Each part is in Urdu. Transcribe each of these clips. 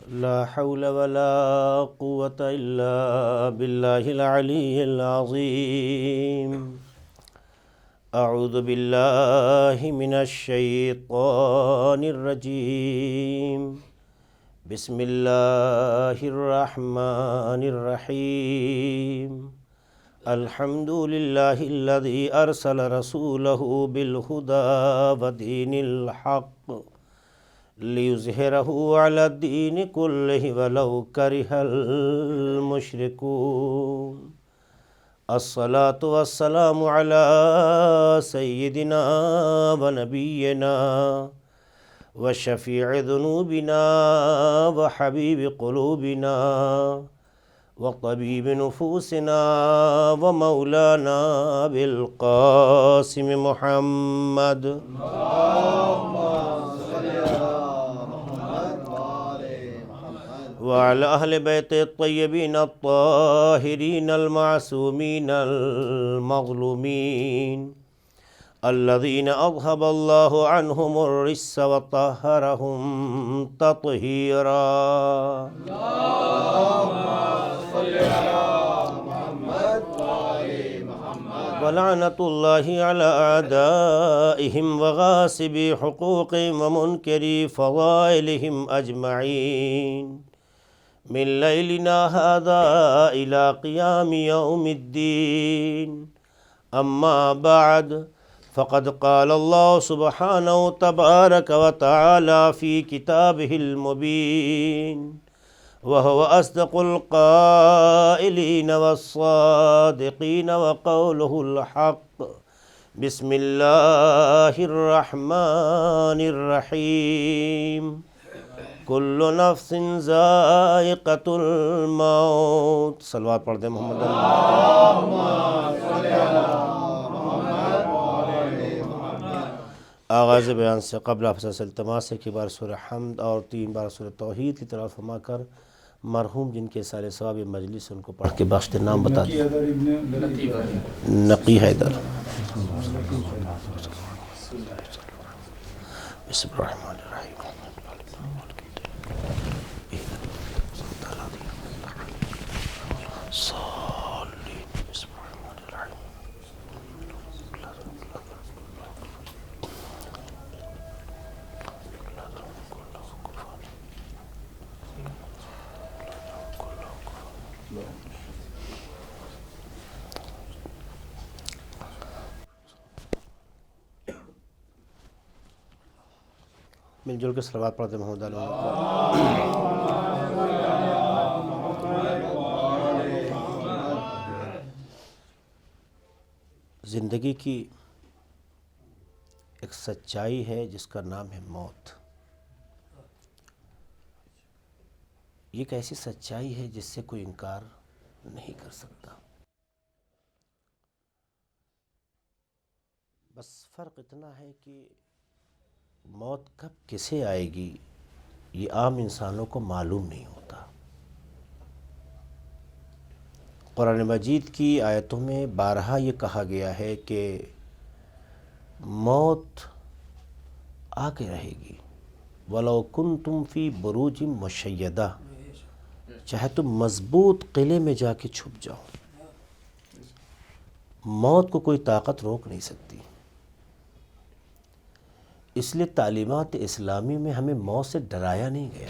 لا حول ولا قوة إلا بالله العلي العظيم. أعوذ بالله من الشيطان الرجيم. بسم الله الرحمن الرحيم. الحمد لله الذي أرسل رسوله بالهدى ودين الحق ليظهره على الدين كله ولو كره المشركون. الصلاة والسلام على سيدنا ونبينا وشفيع ذنوبنا وحبيب قلوبنا وطبيب نفوسنا ومولانا بالقاسم محمد. وعلى أهل بيت الطيبين الطاهرين المعصومين المظلومين الذين أذهب الله عنهم الرجس وطهرهم تطهيرا. ولعنة الله على أعدائهم وغاصبي حقوقهم ومنكري فضائلهم أجمعين من ليلنا هذا إلى قيام يوم الدين. أما بعد، فقد قال الله سبحانه تبارك وتعالى في كتابه المبين وهو أصدق القائلين والصادقين وقوله الحق. بسم الله الرحمن الرحيم. كل نفس ذائقة الموت. صلوات پڑھتے ہیں محمد آغاز بیان سے قبل افضل التماس ہے کہ بار سورہ حمد اور 3 بار سورہ توحید کی تلاوت فرما کر مرحوم جن کے سال ثواب مجلس ان کو پڑھ کے بخش دے. نام بتا دیں. نقی حیدر. بسم اللہ الرحمن الرحیم. مل جل کے صلوات پڑھتے محمد علیہ. زندگی کی ایک سچائی ہے جس کا نام ہے موت. یہ ایک ایسی سچائی ہے جس سے کوئی انکار نہیں کر سکتا. بس فرق اتنا ہے کہ موت کب کسے آئے گی یہ عام انسانوں کو معلوم نہیں ہوتا. قرآن مجید کی آیتوں میں بارہا یہ کہا گیا ہے کہ موت آ کے رہے گی. وَلَوْ كُنْتُمْ فِي بُرُوجٍ مُشَيَّدَةٍ. چاہے تم مضبوط قلعے میں جا کے چھپ جاؤ، موت کو کوئی طاقت روک نہیں سکتی. اس لیے تعلیمات اسلامی میں ہمیں موت سے ڈرایا نہیں گیا،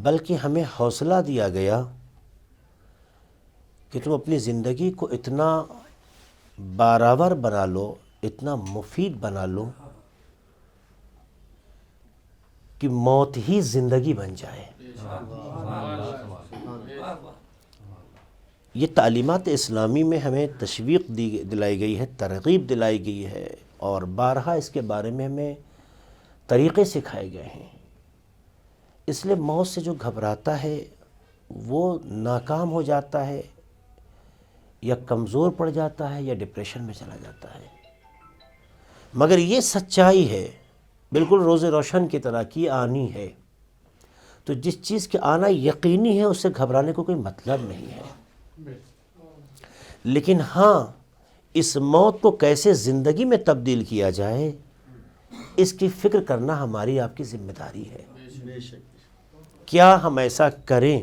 بلکہ ہمیں حوصلہ دیا گیا کہ تم اپنی زندگی کو اتنا بارآور بنا لو، اتنا مفید بنا لو کہ موت ہی زندگی بن جائے. یہ تعلیمات اسلامی میں ہمیں تشویق دلائی گئی ہے، ترغیب دلائی گئی ہے، اور بارہا اس کے بارے میں ہمیں طریقے سکھائے گئے ہیں. اس لیے موت سے جو گھبراتا ہے وہ ناکام ہو جاتا ہے، یا کمزور پڑ جاتا ہے، یا ڈپریشن میں چلا جاتا ہے. مگر یہ سچائی ہے بالکل روز روشن کی طرح کی آنی ہے. تو جس چیز کے آنا یقینی ہے اس سے گھبرانے کو کوئی مطلب نہیں ہے. لیکن ہاں، اس موت کو کیسے زندگی میں تبدیل کیا جائے اس کی فکر کرنا ہماری آپ کی ذمہ داری ہے۔ کیا ہم ایسا کریں،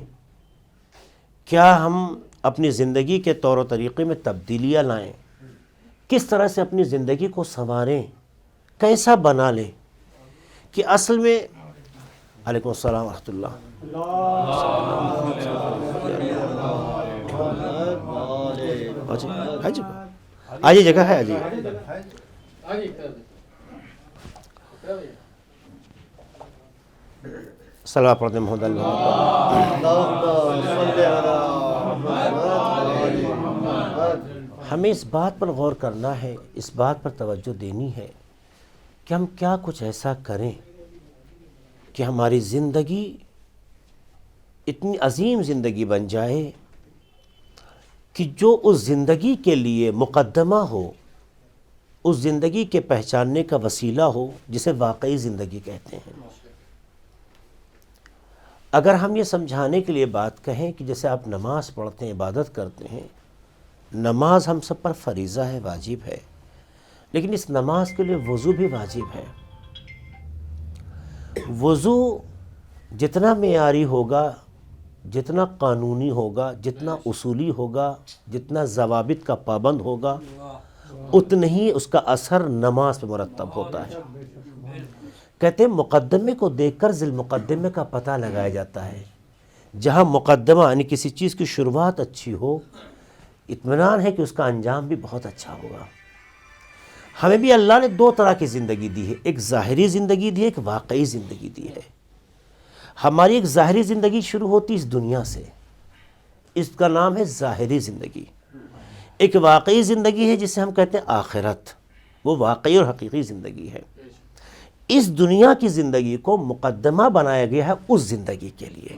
کیا ہم اپنی زندگی کے طور و طریقے میں تبدیلیاں لائیں، کس طرح سے اپنی زندگی کو سنواریں، کیسا بنا لیں کہ اصل میں علیکم السلام ورحمۃ اللہ، آجی جگہ ہے، آجی صلوات پڑھتے ہیں محمد اللہ۔ ہمیں اس بات پر غور کرنا ہے، اس بات پر توجہ دینی ہے کہ ہم کیا کچھ ایسا کریں کہ ہماری زندگی اتنی عظیم زندگی بن جائے کہ جو اس زندگی کے لیے مقدمہ ہو، اس زندگی کے پہچاننے کا وسیلہ ہو، جسے واقعی زندگی کہتے ہیں۔ اگر ہم یہ سمجھانے کے لیے بات کہیں کہ جیسے آپ نماز پڑھتے ہیں، عبادت کرتے ہیں، نماز ہم سب پر فریضہ ہے، واجب ہے، لیکن اس نماز کے لیے وضو بھی واجب ہے۔ وضو جتنا معیاری ہوگا، جتنا قانونی ہوگا، جتنا اصولی ہوگا، جتنا ضوابط کا پابند ہوگا، اتنا ہی اس کا اثر نماز پہ مرتب ہوتا ہے۔ کہتے ہیں مقدمے کو دیکھ کر ذی المقدمے کا پتہ لگایا جاتا ہے۔ جہاں مقدمہ یعنی کسی چیز کی شروعات اچھی ہو، اطمینان ہے کہ اس کا انجام بھی بہت اچھا ہوگا۔ ہمیں بھی اللہ نے دو طرح کی زندگی دی ہے، ایک ظاہری زندگی دی ہے، ایک واقعی زندگی دی ہے۔ ہماری ایک ظاہری زندگی شروع ہوتی اس دنیا سے، اس کا نام ہے ظاہری زندگی۔ ایک واقعی زندگی ہے جسے ہم کہتے ہیں آخرت، وہ واقعی اور حقیقی زندگی ہے۔ اس دنیا کی زندگی کو مقدمہ بنایا گیا ہے اس زندگی کے لیے۔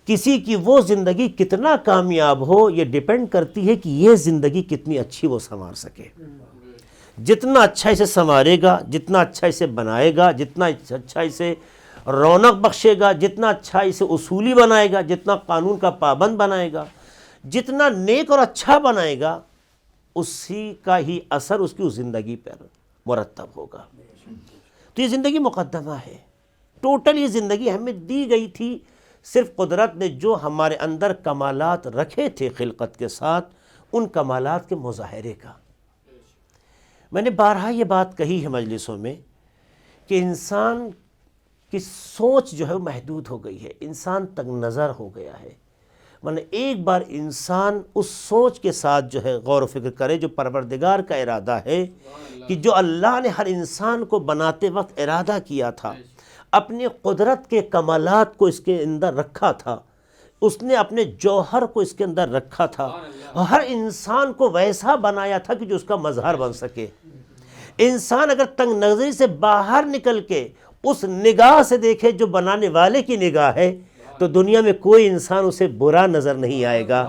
کسی کی وہ زندگی کتنا کامیاب ہو، یہ ڈیپینڈ کرتی ہے کہ یہ زندگی کتنی اچھی وہ سنوار سکے۔ جتنا اچھا اسے سنوارے گا، جتنا اچھا اسے بنائے گا، جتنا اچھا اسے رونق بخشے گا، جتنا اچھا اسے اصولی بنائے گا، جتنا قانون کا پابند بنائے گا، جتنا نیک اور اچھا بنائے گا، اسی کا ہی اثر اس کی اس زندگی پر مرتب ہوگا۔ تو یہ زندگی مقدمہ ہے، ٹوٹل یہ زندگی ہمیں دی گئی تھی صرف قدرت نے جو ہمارے اندر کمالات رکھے تھے خلقت کے ساتھ، ان کمالات کے مظاہرے کا۔ میں نے بارہا یہ بات کہی ہے مجلسوں میں کہ انسان کی سوچ جو ہے وہ محدود ہو گئی ہے، انسان تنگ نظر ہو گیا ہے۔ ورنہ ایک بار انسان اس سوچ کے ساتھ جو ہے غور و فکر کرے جو پروردگار کا ارادہ ہے، کہ جو اللہ نے ہر انسان کو بناتے وقت ارادہ کیا تھا، اپنی قدرت کے کمالات کو اس کے اندر رکھا تھا، اس نے اپنے جوہر کو اس کے اندر رکھا تھا، اور ہر انسان کو ویسا بنایا تھا کہ جو اس کا مظہر بن سکے۔ انسان اگر تنگ نظری سے باہر نکل کے اس نگاہ سے دیکھے جو بنانے والے کی نگاہ ہے، تو دنیا میں کوئی انسان اسے برا نظر نہیں آئے گا،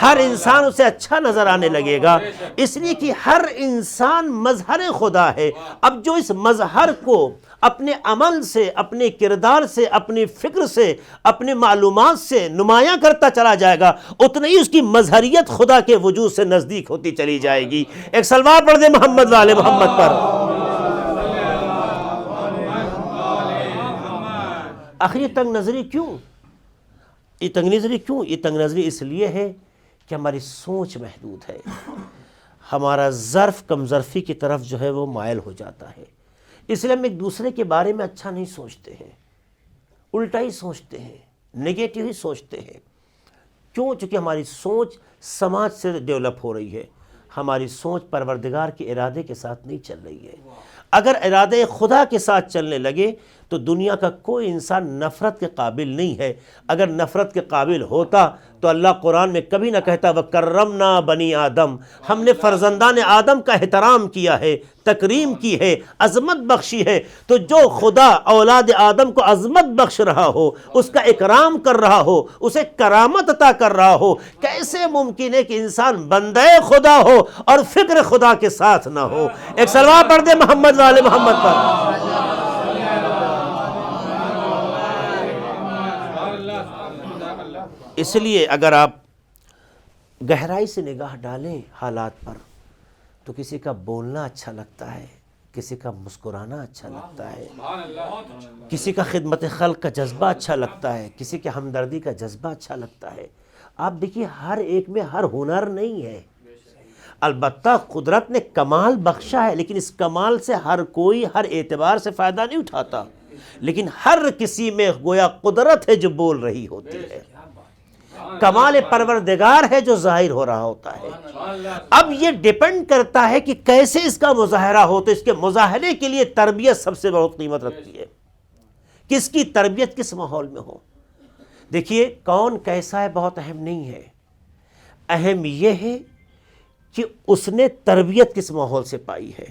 ہر انسان اسے اچھا نظر آنے لگے گا، اس لیے کہ ہر انسان مظہر خدا ہے۔ اب جو اس مظہر کو اپنے عمل سے، اپنے کردار سے، اپنی فکر سے، اپنی معلومات سے نمایاں کرتا چلا جائے گا، اتنا ہی اس کی مظہریت خدا کے وجود سے نزدیک ہوتی چلی جائے گی۔ ایک صلوات پڑھ دیں محمد والے محمد پر۔ آخر یہ تنگ نظری کیوں؟ یہ تنگ نظری کیوں؟ یہ تنگ نظری اس لیے ہے کہ ہماری سوچ محدود ہے، ہمارا ظرف کم ظرفی کی طرف جو ہے وہ مائل ہو جاتا ہے، اس لیے ہم ایک دوسرے کے بارے میں اچھا نہیں سوچتے ہیں، الٹا ہی سوچتے ہیں، نگیٹو ہی سوچتے ہیں۔ کیوں؟ چونکہ ہماری سوچ سماج سے ڈیولپ ہو رہی ہے، ہماری سوچ پروردگار کے ارادے کے ساتھ نہیں چل رہی ہے۔ اگر ارادے خدا کے ساتھ چلنے لگے تو دنیا کا کوئی انسان نفرت کے قابل نہیں ہے۔ اگر نفرت کے قابل ہوتا تو اللہ قرآن میں کبھی نہ کہتا وَكَرَّمْنَا بَنِي آدم، ہم نے فرزندان آدم کا احترام کیا ہے، تکریم کی ہے، عظمت بخشی ہے۔ تو جو خدا اولاد آدم کو عظمت بخش رہا ہو، اس کا اکرام کر رہا ہو، اسے کرامت عطا کر رہا ہو، کیسے ممکن ہے کہ انسان بندے خدا ہو اور فکر خدا کے ساتھ نہ ہو؟ ایک صلوات پڑھ دے محمد والے محمد پر۔ اس لیے اگر آپ گہرائی سے نگاہ ڈالیں حالات پر تو کسی کا بولنا اچھا لگتا ہے، کسی کا مسکرانا اچھا لگتا ہے، کسی کا خدمت خلق کا جذبہ اچھا لگتا ہے، کسی کے ہمدردی کا جذبہ اچھا لگتا ہے۔ آپ دیکھیے ہر ایک میں ہر ہنر نہیں ہے، البتہ قدرت نے کمال بخشا ہے، لیکن اس کمال سے ہر کوئی ہر اعتبار سے فائدہ نہیں اٹھاتا، لیکن ہر کسی میں گویا قدرت ہے جو بول رہی ہوتی ہے، کمال پروردگار ہے جو ظاہر ہو رہا ہوتا ہے۔ اب یہ ڈیپینڈ کرتا ہے کہ کیسے اس کا مظاہرہ ہو، تو اس کے مظاہرے کے لیے تربیت سب سے بہت قیمت رکھتی ہے، کس کی تربیت کس ماحول میں ہو۔ دیکھیے کون کیسا ہے بہت اہم نہیں ہے، اہم یہ ہے کہ اس نے تربیت کس ماحول سے پائی ہے۔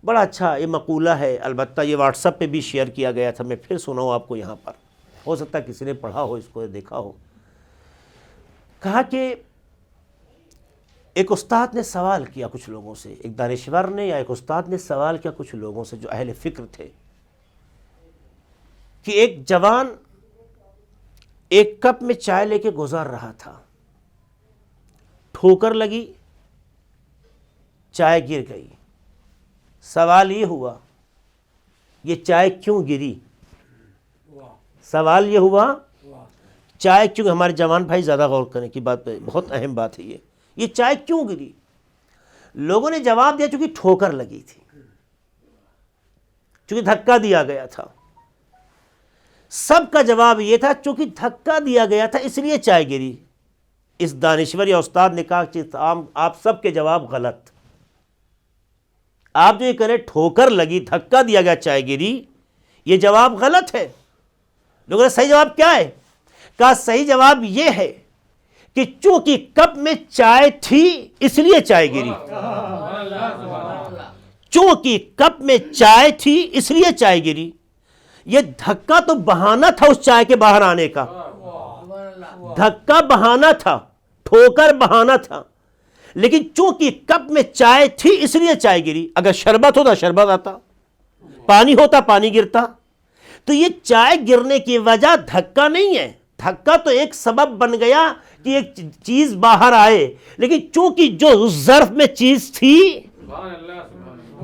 بڑا اچھا یہ مقولہ ہے، البتہ یہ واٹس ایپ پہ بھی شیئر کیا گیا تھا، میں پھر سناؤں آپ کو یہاں پر، ہو سکتا ہے کسی نے پڑھا ہو، اس کو دیکھا ہو۔ کہا کہ ایک استاد نے سوال کیا کچھ لوگوں سے، ایک دانشور نے یا ایک استاد نے سوال کیا کچھ لوگوں سے جو اہل فکر تھے، کہ ایک جوان ایک کپ میں چائے لے کے گزار رہا تھا، ٹھوکر لگی، چائے گر گئی۔ سوال یہ ہوا یہ چائے کیوں گری؟ سوال یہ ہوا چائے کیوں، ہمارے جوان بھائی زیادہ غور کرنے کی بات پہ، بہت اہم بات ہے یہ چائے کیوں گری؟ لوگوں نے جواب دیا چونکہ ٹھوکر لگی تھی، چونکہ دھکا دیا گیا تھا۔ سب کا جواب یہ تھا چونکہ دھکا دیا گیا تھا اس لیے چائے گری۔ اس دانشور یا استاد نے کہا کہ آپ سب کے جواب غلط، آپ جو یہ کریں ٹھوکر لگی، دھکا دیا گیا، چائے گری، یہ جواب غلط ہے۔ لوگوں نے صحیح جواب کیا ہے؟ کہا صحیح جواب یہ ہے کہ چونکہ کپ میں چائے تھی اس لیے چائے گری، چونکہ کپ میں چائے تھی اس لیے چائے گری۔ یہ دھکا تو بہانہ تھا اس چائے کے باہر آنے کا، دھکا بہانہ تھا، ٹھوکر بہانہ تھا، لیکن چونکہ کپ میں چائے تھی اس لیے چائے گری۔ اگر شربت ہوتا شربت آتا، پانی ہوتا پانی گرتا۔ تو یہ چائے گرنے کی وجہ دھکا نہیں ہے، دھکا تو ایک سبب بن گیا کہ ایک چیز باہر آئے، لیکن چونکہ جو اس ظرف میں چیز تھی،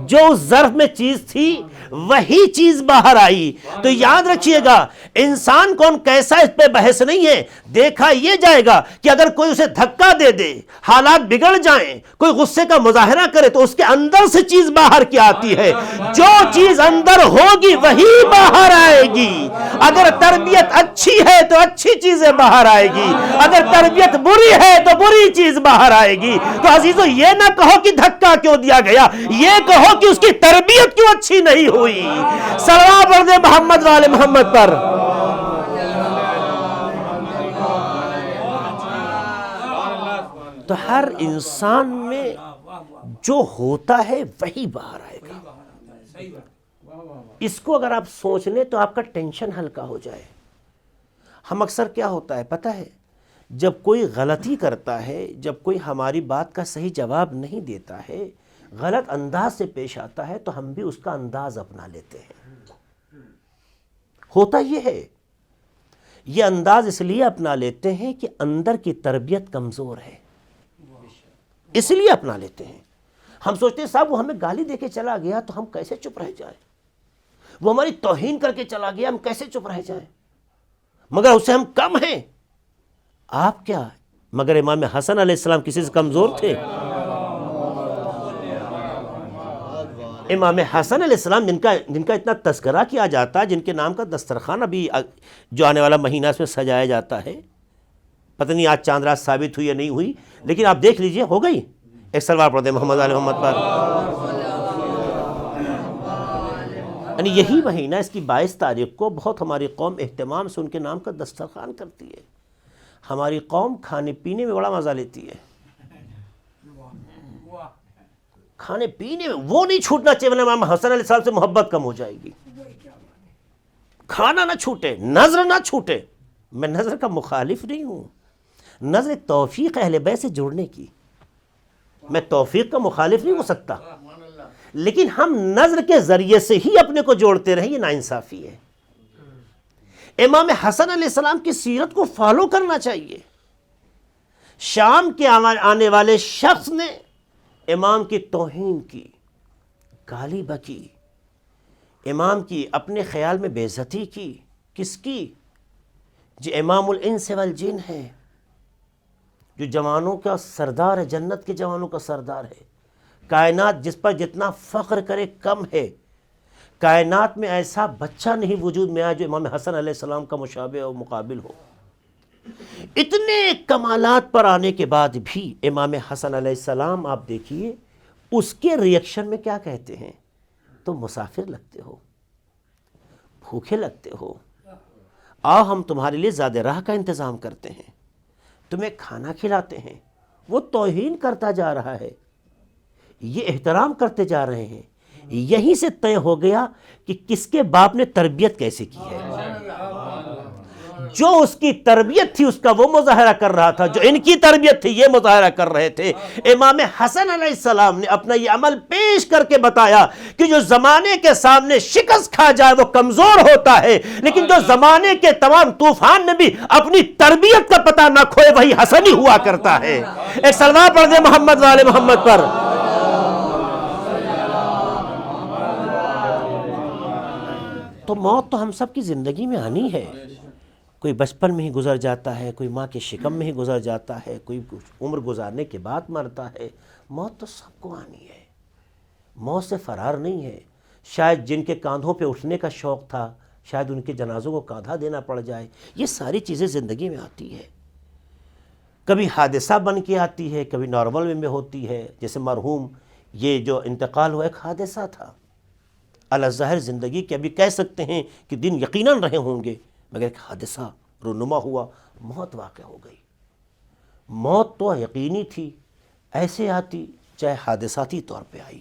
جو اس ظرف میں چیز تھی وہی چیز باہر آئی۔ تو یاد رکھیے گا انسان کون کیسا اس پہ بحث نہیں ہے، دیکھا یہ جائے گا کہ اگر کوئی اسے دھکا دے دے، حالات بگڑ جائیں، کوئی غصے کا مظاہرہ کرے تو اس کے اندر سے چیز باہر کی آتی ہے، جو چیز اندر ہوگی وہی باہر آئے گی۔ اگر تربیت اچھی ہے تو اچھی چیزیں باہر آئے گی، اگر تربیت بری ہے تو بری چیز باہر آئے گی۔ تو عزیزو یہ نہ کہو کہ دھکا کیوں دیا گیا، یہ کہو کہ اس کی تربیت کیوں اچھی نہیں ہوئی۔ صلوات پڑھ دے محمد والے محمد پر۔ تو ہر انسان میں جو ہوتا ہے وہی باہر آئے گا۔ اس کو اگر آپ سوچ لیں تو آپ کا ٹینشن ہلکا ہو جائے۔ ہم اکثر کیا ہوتا ہے پتہ ہے، جب کوئی غلطی کرتا ہے، جب کوئی ہماری بات کا صحیح جواب نہیں دیتا ہے، غلط انداز سے پیش آتا ہے، تو ہم بھی اس کا انداز اپنا لیتے ہیں۔ ہوتا یہ ہے، یہ انداز اس لیے اپنا لیتے ہیں کہ اندر کی تربیت کمزور ہے، اس لیے اپنا لیتے ہیں۔ ہم سوچتے ہیں صاحب وہ ہمیں گالی دے کے چلا گیا تو ہم کیسے چپ رہ جائیں، وہ ہماری توہین کر کے چلا گیا ہم کیسے چپ رہ جائیں، مگر اس سے ہم کم ہیں۔ آپ کیا مگر امام حسن علیہ السلام کسی سے کمزور تھے؟ امام حسن علیہ السلام جن کا اتنا تذکرہ کیا جاتا ہے، جن کے نام کا دسترخوان ابھی جو آنے والا مہینہ اس میں سجایا جاتا ہے، پتہ نہیں آج چاند رات ثابت ہوئی یا نہیں ہوئی، لیکن آپ دیکھ لیجئے ہو گئی۔ ایک سلوات پڑھ دیں محمد علیہ محمد پر۔ یعنی یہی مہینہ اس کی 22 تاریخ کو بہت ہماری قوم اہتمام سے ان کے نام کا دسترخوان کرتی ہے۔ ہماری قوم کھانے پینے میں بڑا مزہ لیتی ہے، کھانے پینے میں وہ نہیں چھوٹنا چاہیے، ورنہ امام حسن علیہ السلام سے محبت کم ہو جائے گی۔ کھانا نہ چھوٹے، نظر نہ چھوٹے۔ میں نظر کا مخالف نہیں ہوں، نظر توفیق اہل بیت سے جڑنے کی، میں توفیق کا مخالف نہیں ہو سکتا، لیکن ہم نظر کے ذریعے سے ہی اپنے کو جوڑتے رہیں، یہ ناانصافی ہے۔ امام حسن علیہ السلام کی سیرت کو فالو کرنا چاہیے۔ شام کے آنے والے شخص نے امام کی توہین کی، گالی بکی، امام کی اپنے خیال میں بے عزتی کی. کس کی؟ جو امام الانس والجن ہے، جو جوانوں کا سردار ہے، جنت کے جوانوں کا سردار ہے. کائنات جس پر جتنا فخر کرے کم ہے. کائنات میں ایسا بچہ نہیں وجود میں آیا جو امام حسن علیہ السلام کا مشابہ و مقابل ہو. اتنے کمالات پر آنے کے بعد بھی امام حسن علیہ السلام آپ دیکھیے اس کے ریئیکشن میں کیا کہتے ہیں؟ تم مسافر لگتے ہو، بھوکے لگتے ہو، آؤ ہم تمہارے لیے زیادہ راہ کا انتظام کرتے ہیں، تمہیں کھانا کھلاتے ہیں. وہ توہین کرتا جا رہا ہے، یہ احترام کرتے جا رہے ہیں. یہیں سے طے ہو گیا کہ کس کے باپ نے تربیت کیسے کی ہے. جو اس کی تربیت تھی اس کا وہ مظاہرہ کر رہا تھا، جو ان کی تربیت تھی یہ مظاہرہ کر رہے تھے. امام حسن علیہ السلام نے اپنا یہ عمل پیش کر کے بتایا کہ جو زمانے کے سامنے شکست کھا جائے وہ کمزور ہوتا ہے، لیکن جو زمانے کے تمام طوفان میں بھی اپنی تربیت کا پتہ نہ کھوئے وہی حسن ہی ہوا کرتا ہے. ایک صلوات پڑھ دے محمد والے محمد پر. تو موت تو ہم سب کی زندگی میں آنی ہے. کوئی بچپن میں ہی گزر جاتا ہے، کوئی ماں کے شکم میں ہی گزر جاتا ہے، کوئی عمر گزارنے کے بعد مرتا ہے. موت تو سب کو آنی ہے، موت سے فرار نہیں ہے. شاید جن کے کاندھوں پہ اٹھنے کا شوق تھا شاید ان کے جنازوں کو کاندھا دینا پڑ جائے. یہ ساری چیزیں زندگی میں آتی ہے. کبھی حادثہ بن کے آتی ہے، کبھی نارمل میں ہوتی ہے. جیسے مرحوم یہ جو انتقال ہوا ایک حادثہ تھا. الظاہر زندگی کے ابھی کہہ سکتے ہیں کہ دن یقیناً رہے ہوں گے، مگر ایک حادثہ رونما ہوا، موت واقع ہو گئی. موت تو یقینی تھی، ایسے آتی چاہے حادثاتی طور پہ آئی.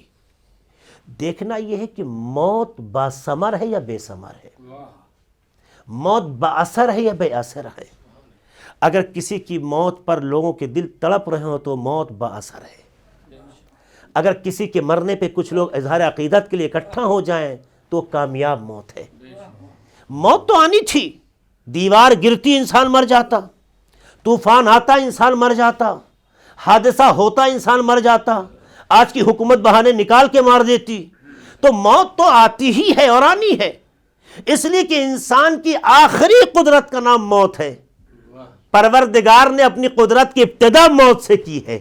دیکھنا یہ ہے کہ موت باثمر ہے یا بے ثمر ہے، موت باثر ہے یا بے اثر ہے. اگر کسی کی موت پر لوگوں کے دل تڑپ رہے ہوں تو موت باثر ہے. اگر کسی کے مرنے پہ کچھ لوگ اظہار عقیدت کے لیے اکٹھا ہو جائیں تو کامیاب موت ہے. موت تو آنی تھی. دیوار گرتی انسان مر جاتا، طوفان آتا انسان مر جاتا، حادثہ ہوتا انسان مر جاتا، آج کی حکومت بہانے نکال کے مار دیتی. تو موت تو آتی ہی ہے اور آنی ہے، اس لیے کہ انسان کی آخری قدرت کا نام موت ہے. پروردگار نے اپنی قدرت کی ابتدا موت سے کی ہے.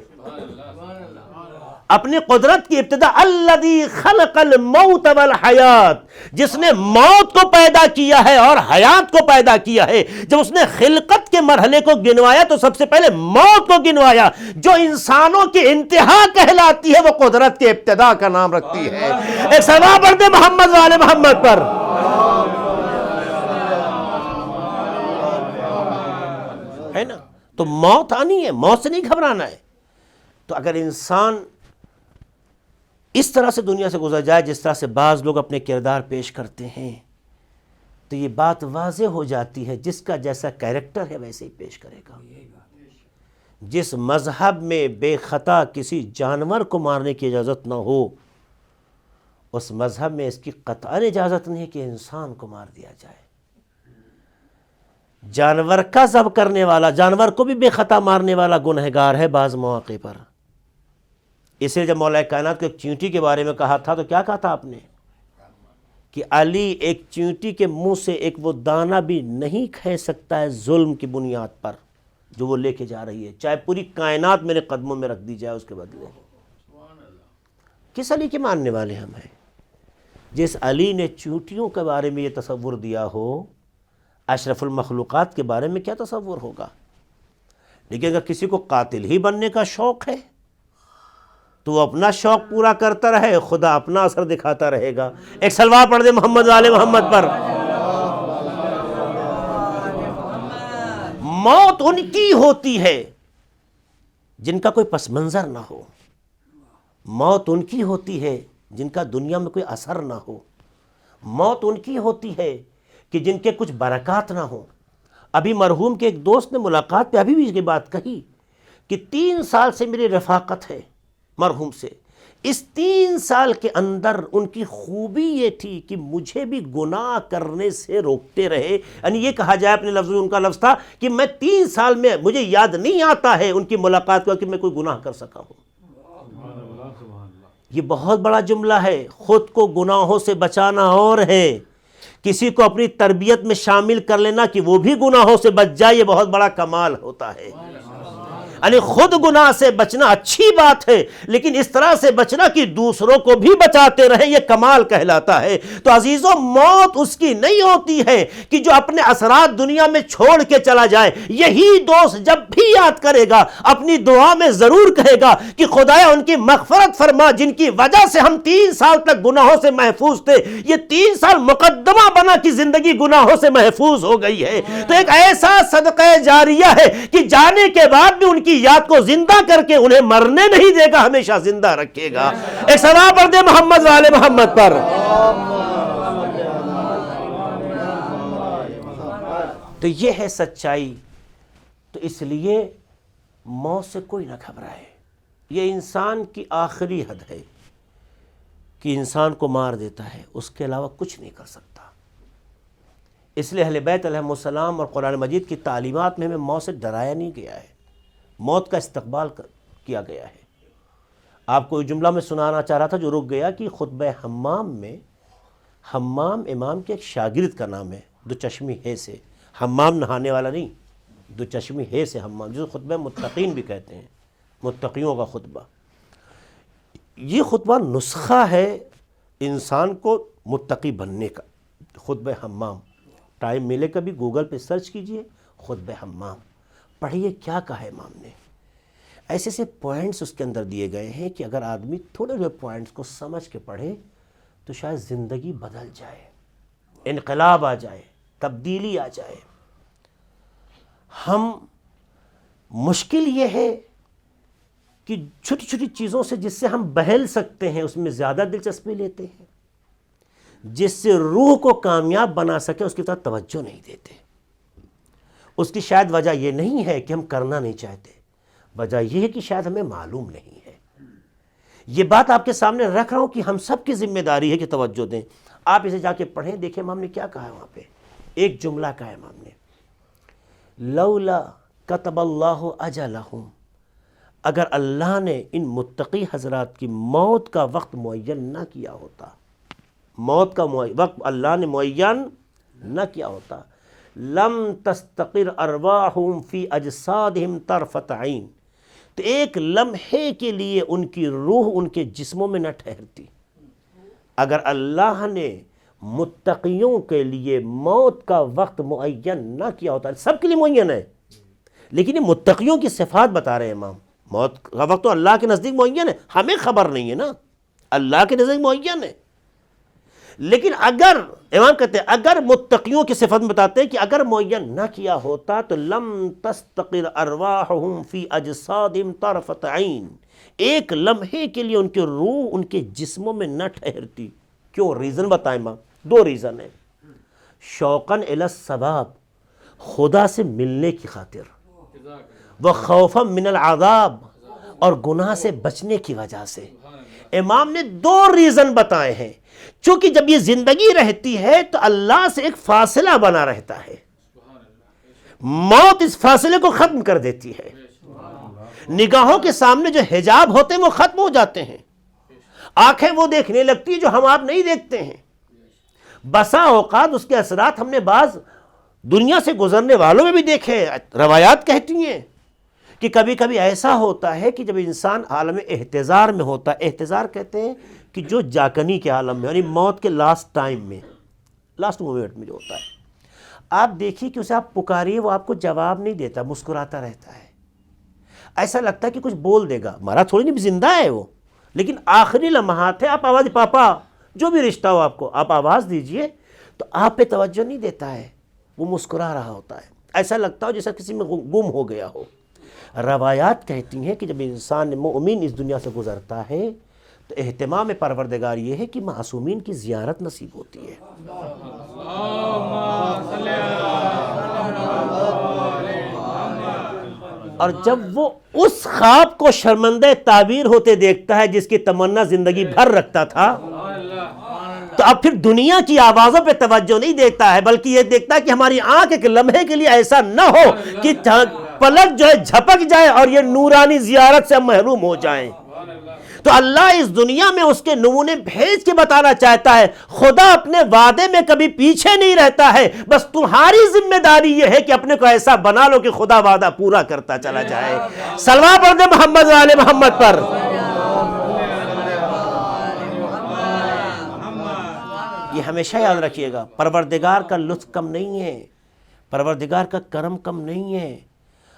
اپنی قدرت کی ابتدا الذی خلق الموت والحیات، جس نے موت کو پیدا کیا ہے اور حیات کو پیدا کیا ہے. جب اس نے خلقت کے مرحلے کو گنوایا تو سب سے پہلے موت کو گنوایا. جو انسانوں کی انتہا کہلاتی ہے وہ قدرت کی ابتدا کا نام رکھتی ہے. ایک صلوات پڑھ دے محمد والے محمد پر. ہے نا؟ تو موت آنی ہے، موت سے نہیں گھبرانا ہے. تو اگر انسان اس طرح سے دنیا سے گزر جائے جس طرح سے بعض لوگ اپنے کردار پیش کرتے ہیں تو یہ بات واضح ہو جاتی ہے جس کا جیسا کیریکٹر ہے ویسے ہی پیش کرے گا. جس مذہب میں بے خطا کسی جانور کو مارنے کی اجازت نہ ہو اس مذہب میں اس کی قطعاً اجازت نہیں کہ انسان کو مار دیا جائے. جانور کا ذبح کرنے والا، جانور کو بھی بے خطا مارنے والا گنہگار ہے بعض مواقع پر. اس لیے جب مولا کائنات کو ایک چیونٹی کے بارے میں کہا تھا تو کیا کہا تھا آپ نے کہ علی ایک چیونٹی کے منہ سے ایک وہ دانہ بھی نہیں کھے سکتا ہے ظلم کی بنیاد پر جو وہ لے کے جا رہی ہے، چاہے پوری کائنات میرے قدموں میں رکھ دی جائے اس کے بدلے. کس علی کے ماننے والے ہم ہیں؟ جس علی نے چیونٹیوں کے بارے میں یہ تصور دیا ہو، اشرف المخلوقات کے بارے میں کیا تصور ہوگا؟ لیکن اگر کسی کو قاتل ہی بننے کا شوق ہے تو وہ اپنا شوق پورا کرتا رہے، خدا اپنا اثر دکھاتا رہے گا. ایک صلوات پڑھ دے محمد والے محمد پر. موت ان کی ہوتی ہے جن کا کوئی پس منظر نہ ہو. موت ان کی ہوتی ہے جن کا دنیا میں کوئی اثر نہ ہو. موت ان کی ہوتی ہے کہ جن کے کچھ برکات نہ ہوں. ابھی مرحوم کے ایک دوست نے ملاقات پہ ابھی بھی یہ بات کہی کہ 3 سال سے میری رفاقت ہے مرحوم سے. اس 3 سال کے اندر ان کی خوبی یہ تھی کہ مجھے بھی گناہ کرنے سے روکتے رہے. یعنی یہ کہا جائے اپنے لفظ، ان کا لفظ تھا کہ میں 3 سال میں مجھے یاد نہیں آتا ہے ان کی ملاقات کو کہ میں کوئی گناہ کر سکا ہوں. یہ بہت بڑا جملہ ہے. خود کو گناہوں سے بچانا اور ہے کسی کو اپنی تربیت میں شامل کر لینا کہ وہ بھی گناہوں سے بچ جائے، یہ بہت بڑا کمال ہوتا ہے. یعنی خود گناہ سے بچنا اچھی بات ہے، لیکن اس طرح سے بچنا کہ دوسروں کو بھی بچاتے رہیں، یہ کمال کہلاتا ہے. تو عزیزوں، موت اس کی نہیں ہوتی ہے کہ جو اپنے اثرات دنیا میں چھوڑ کے چلا جائے. یہی دوست جب بھی یاد کرے گا اپنی دعا میں ضرور کہے گا کہ خدایا ان کی مغفرت فرما، جن کی وجہ سے ہم 3 سال تک گناہوں سے محفوظ تھے، یہ 3 سال مقدمہ بنا کہ زندگی گناہوں سے محفوظ ہو گئی ہے. تو ایک ایسا صدقہ جاریہ ہے کہ جانے کے بعد بھی ان کی یاد کو زندہ کر کے انہیں مرنے نہیں دے گا، ہمیشہ زندہ رکھے گا. ایک صلاح پڑھ دے محمد والے محمد پر. تو یہ ہے سچائی. تو اس لیے موت سے کوئی نہ گھبرائے. یہ انسان کی آخری حد ہے کہ انسان کو مار دیتا ہے، اس کے علاوہ کچھ نہیں کر سکتا. اس لیے اہل بیت علیہم السلام اور قرآن مجید کی تعلیمات میں ہمیں موت سے ڈرایا نہیں گیا ہے، موت کا استقبال کیا گیا ہے. آپ کو یہ جملہ میں سنانا چاہ رہا تھا جو رک گیا کہ خطبہ حمام میں، حمام امام کے ایک شاگرد کا نام ہے، دو چشمی ہے سے. حمام نہانے والا نہیں، دو چشمی ہے سے حمام، جو خطبہ متقین بھی کہتے ہیں، متقیوں کا خطبہ. یہ خطبہ نسخہ ہے انسان کو متقی بننے کا. خطبہ حمام، ٹائم ملے کبھی گوگل پہ سرچ کیجئے خطبہ حمام، پڑھیے کیا کہا ہے امام نے. ایسے سے پوائنٹس اس کے اندر دیے گئے ہیں کہ اگر آدمی تھوڑے جو پوائنٹس کو سمجھ کے پڑھے تو شاید زندگی بدل جائے، انقلاب آ جائے، تبدیلی آ جائے. ہم مشکل یہ ہے کہ چھوٹی چھوٹی چیزوں سے جس سے ہم بہل سکتے ہیں اس میں زیادہ دلچسپی لیتے ہیں، جس سے روح کو کامیاب بنا سکے اس کی طرف توجہ نہیں دیتے. اس کی شاید وجہ یہ نہیں ہے کہ ہم کرنا نہیں چاہتے، وجہ یہ ہے کہ شاید ہمیں معلوم نہیں ہے. یہ بات آپ کے سامنے رکھ رہا ہوں کہ ہم سب کی ذمہ داری ہے کہ توجہ دیں. آپ اسے جا کے پڑھیں، دیکھیں امام نے کیا کہا ہے. وہاں پہ ایک جملہ کہا ہے امام نے، لولا کتب اللہ اجلہم، اگر اللہ نے ان متقی حضرات کی موت کا وقت معین نہ کیا ہوتا، موت کا وقت اللہ نے معین نہ کیا ہوتا، لم تستقر ارواحهم فی اجسادہم طرفۃ عین، تو ایک لمحے کے لیے ان کی روح ان کے جسموں میں نہ ٹھہرتی. اگر اللہ نے متقیوں کے لیے موت کا وقت معین نہ کیا ہوتا، سب کے لیے معین ہے لیکن یہ متقیوں کی صفات بتا رہے ہیں امام. موت کا وقت تو اللہ کے نزدیک معین ہے، ہمیں خبر نہیں ہے نا، اللہ کے نزدیک معین ہے. لیکن اگر امام کہتے ہیں اگر متقیوں کی صفت میں بتاتے ہیں کہ اگر معین نہ کیا ہوتا تو لم تستقر ارواحهم فی اجسادہم طرفۃ عین، ایک لمحے کے لیے ان کی روح ان کے جسموں میں نہ ٹھہرتی. کیوں؟ ریزن بتائیں امام. 2 ریزن ہیں. شوقاً الی الثواب، خدا سے ملنے کی خاطر، وخوفا من العذاب، اور گناہ سے بچنے کی وجہ سے. امام نے 2 ریزن بتائے ہیں. چونکہ جب یہ زندگی رہتی ہے تو اللہ سے ایک فاصلہ بنا رہتا ہے، موت اس فاصلے کو ختم کر دیتی ہے. نگاہوں کے سامنے جو حجاب ہوتے ہیں وہ ختم ہو جاتے ہیں، آنکھیں وہ دیکھنے لگتی ہیں جو ہم آپ نہیں دیکھتے ہیں. بسا اوقات اس کے اثرات ہم نے بعض دنیا سے گزرنے والوں میں بھی دیکھے. روایات کہتی ہیں کہ کبھی کبھی ایسا ہوتا ہے کہ جب انسان عالم احتضار میں ہوتا ہے، احتضار کہتے ہیں کہ جو جاکنی کے عالم میں، یعنی موت کے لاسٹ ٹائم میں، لاسٹ مومنٹ میں جو ہوتا ہے، آپ دیکھیے کہ اسے آپ پکاریے وہ آپ کو جواب نہیں دیتا، مسکراتا رہتا ہے. ایسا لگتا ہے کہ کچھ بول دے گا، مرا تھوڑی نہیں، زندہ ہے وہ، لیکن آخری لمحات ہے، آپ آواز پاپا جو بھی رشتہ ہو آپ کو، آپ آواز دیجئے تو آپ پہ توجہ نہیں دیتا ہے، وہ مسکرا رہا ہوتا ہے. ایسا لگتا ہو جیسا کسی میں گم ہو گیا ہو. روایات کہتی ہیں کہ جب انسان مومن اس دنیا سے گزرتا ہے تو اہتمام پروردگار یہ ہے کہ معصومین کی زیارت نصیب ہوتی ہے. اور جب وہ اس خواب کو شرمندہ تعبیر ہوتے دیکھتا ہے جس کی تمنا زندگی بھر رکھتا تھا، تو اب پھر دنیا کی آوازوں پہ توجہ نہیں دیتا ہے، بلکہ یہ دیکھتا ہے کہ ہماری آنکھ ایک لمحے کے لیے ایسا نہ ہو کہ پلک جو ہے جھپک جائے اور یہ نورانی زیارت سے ہم محروم ہو جائیں. تو اللہ اس دنیا میں اس کے نمونے بھیج کے بتانا چاہتا ہے خدا اپنے وعدے میں کبھی پیچھے نہیں رہتا ہے، بس تمہاری ذمہ داری یہ ہے کہ اپنے کو ایسا بنا لو کہ خدا وعدہ پورا کرتا چلا جائے۔ صلوات پڑھ دیں محمد و آل محمد پر۔ یہ ہمیشہ یاد رکھیے گا، پروردگار کا لطف کم نہیں ہے، پروردگار کا کرم کم نہیں ہے۔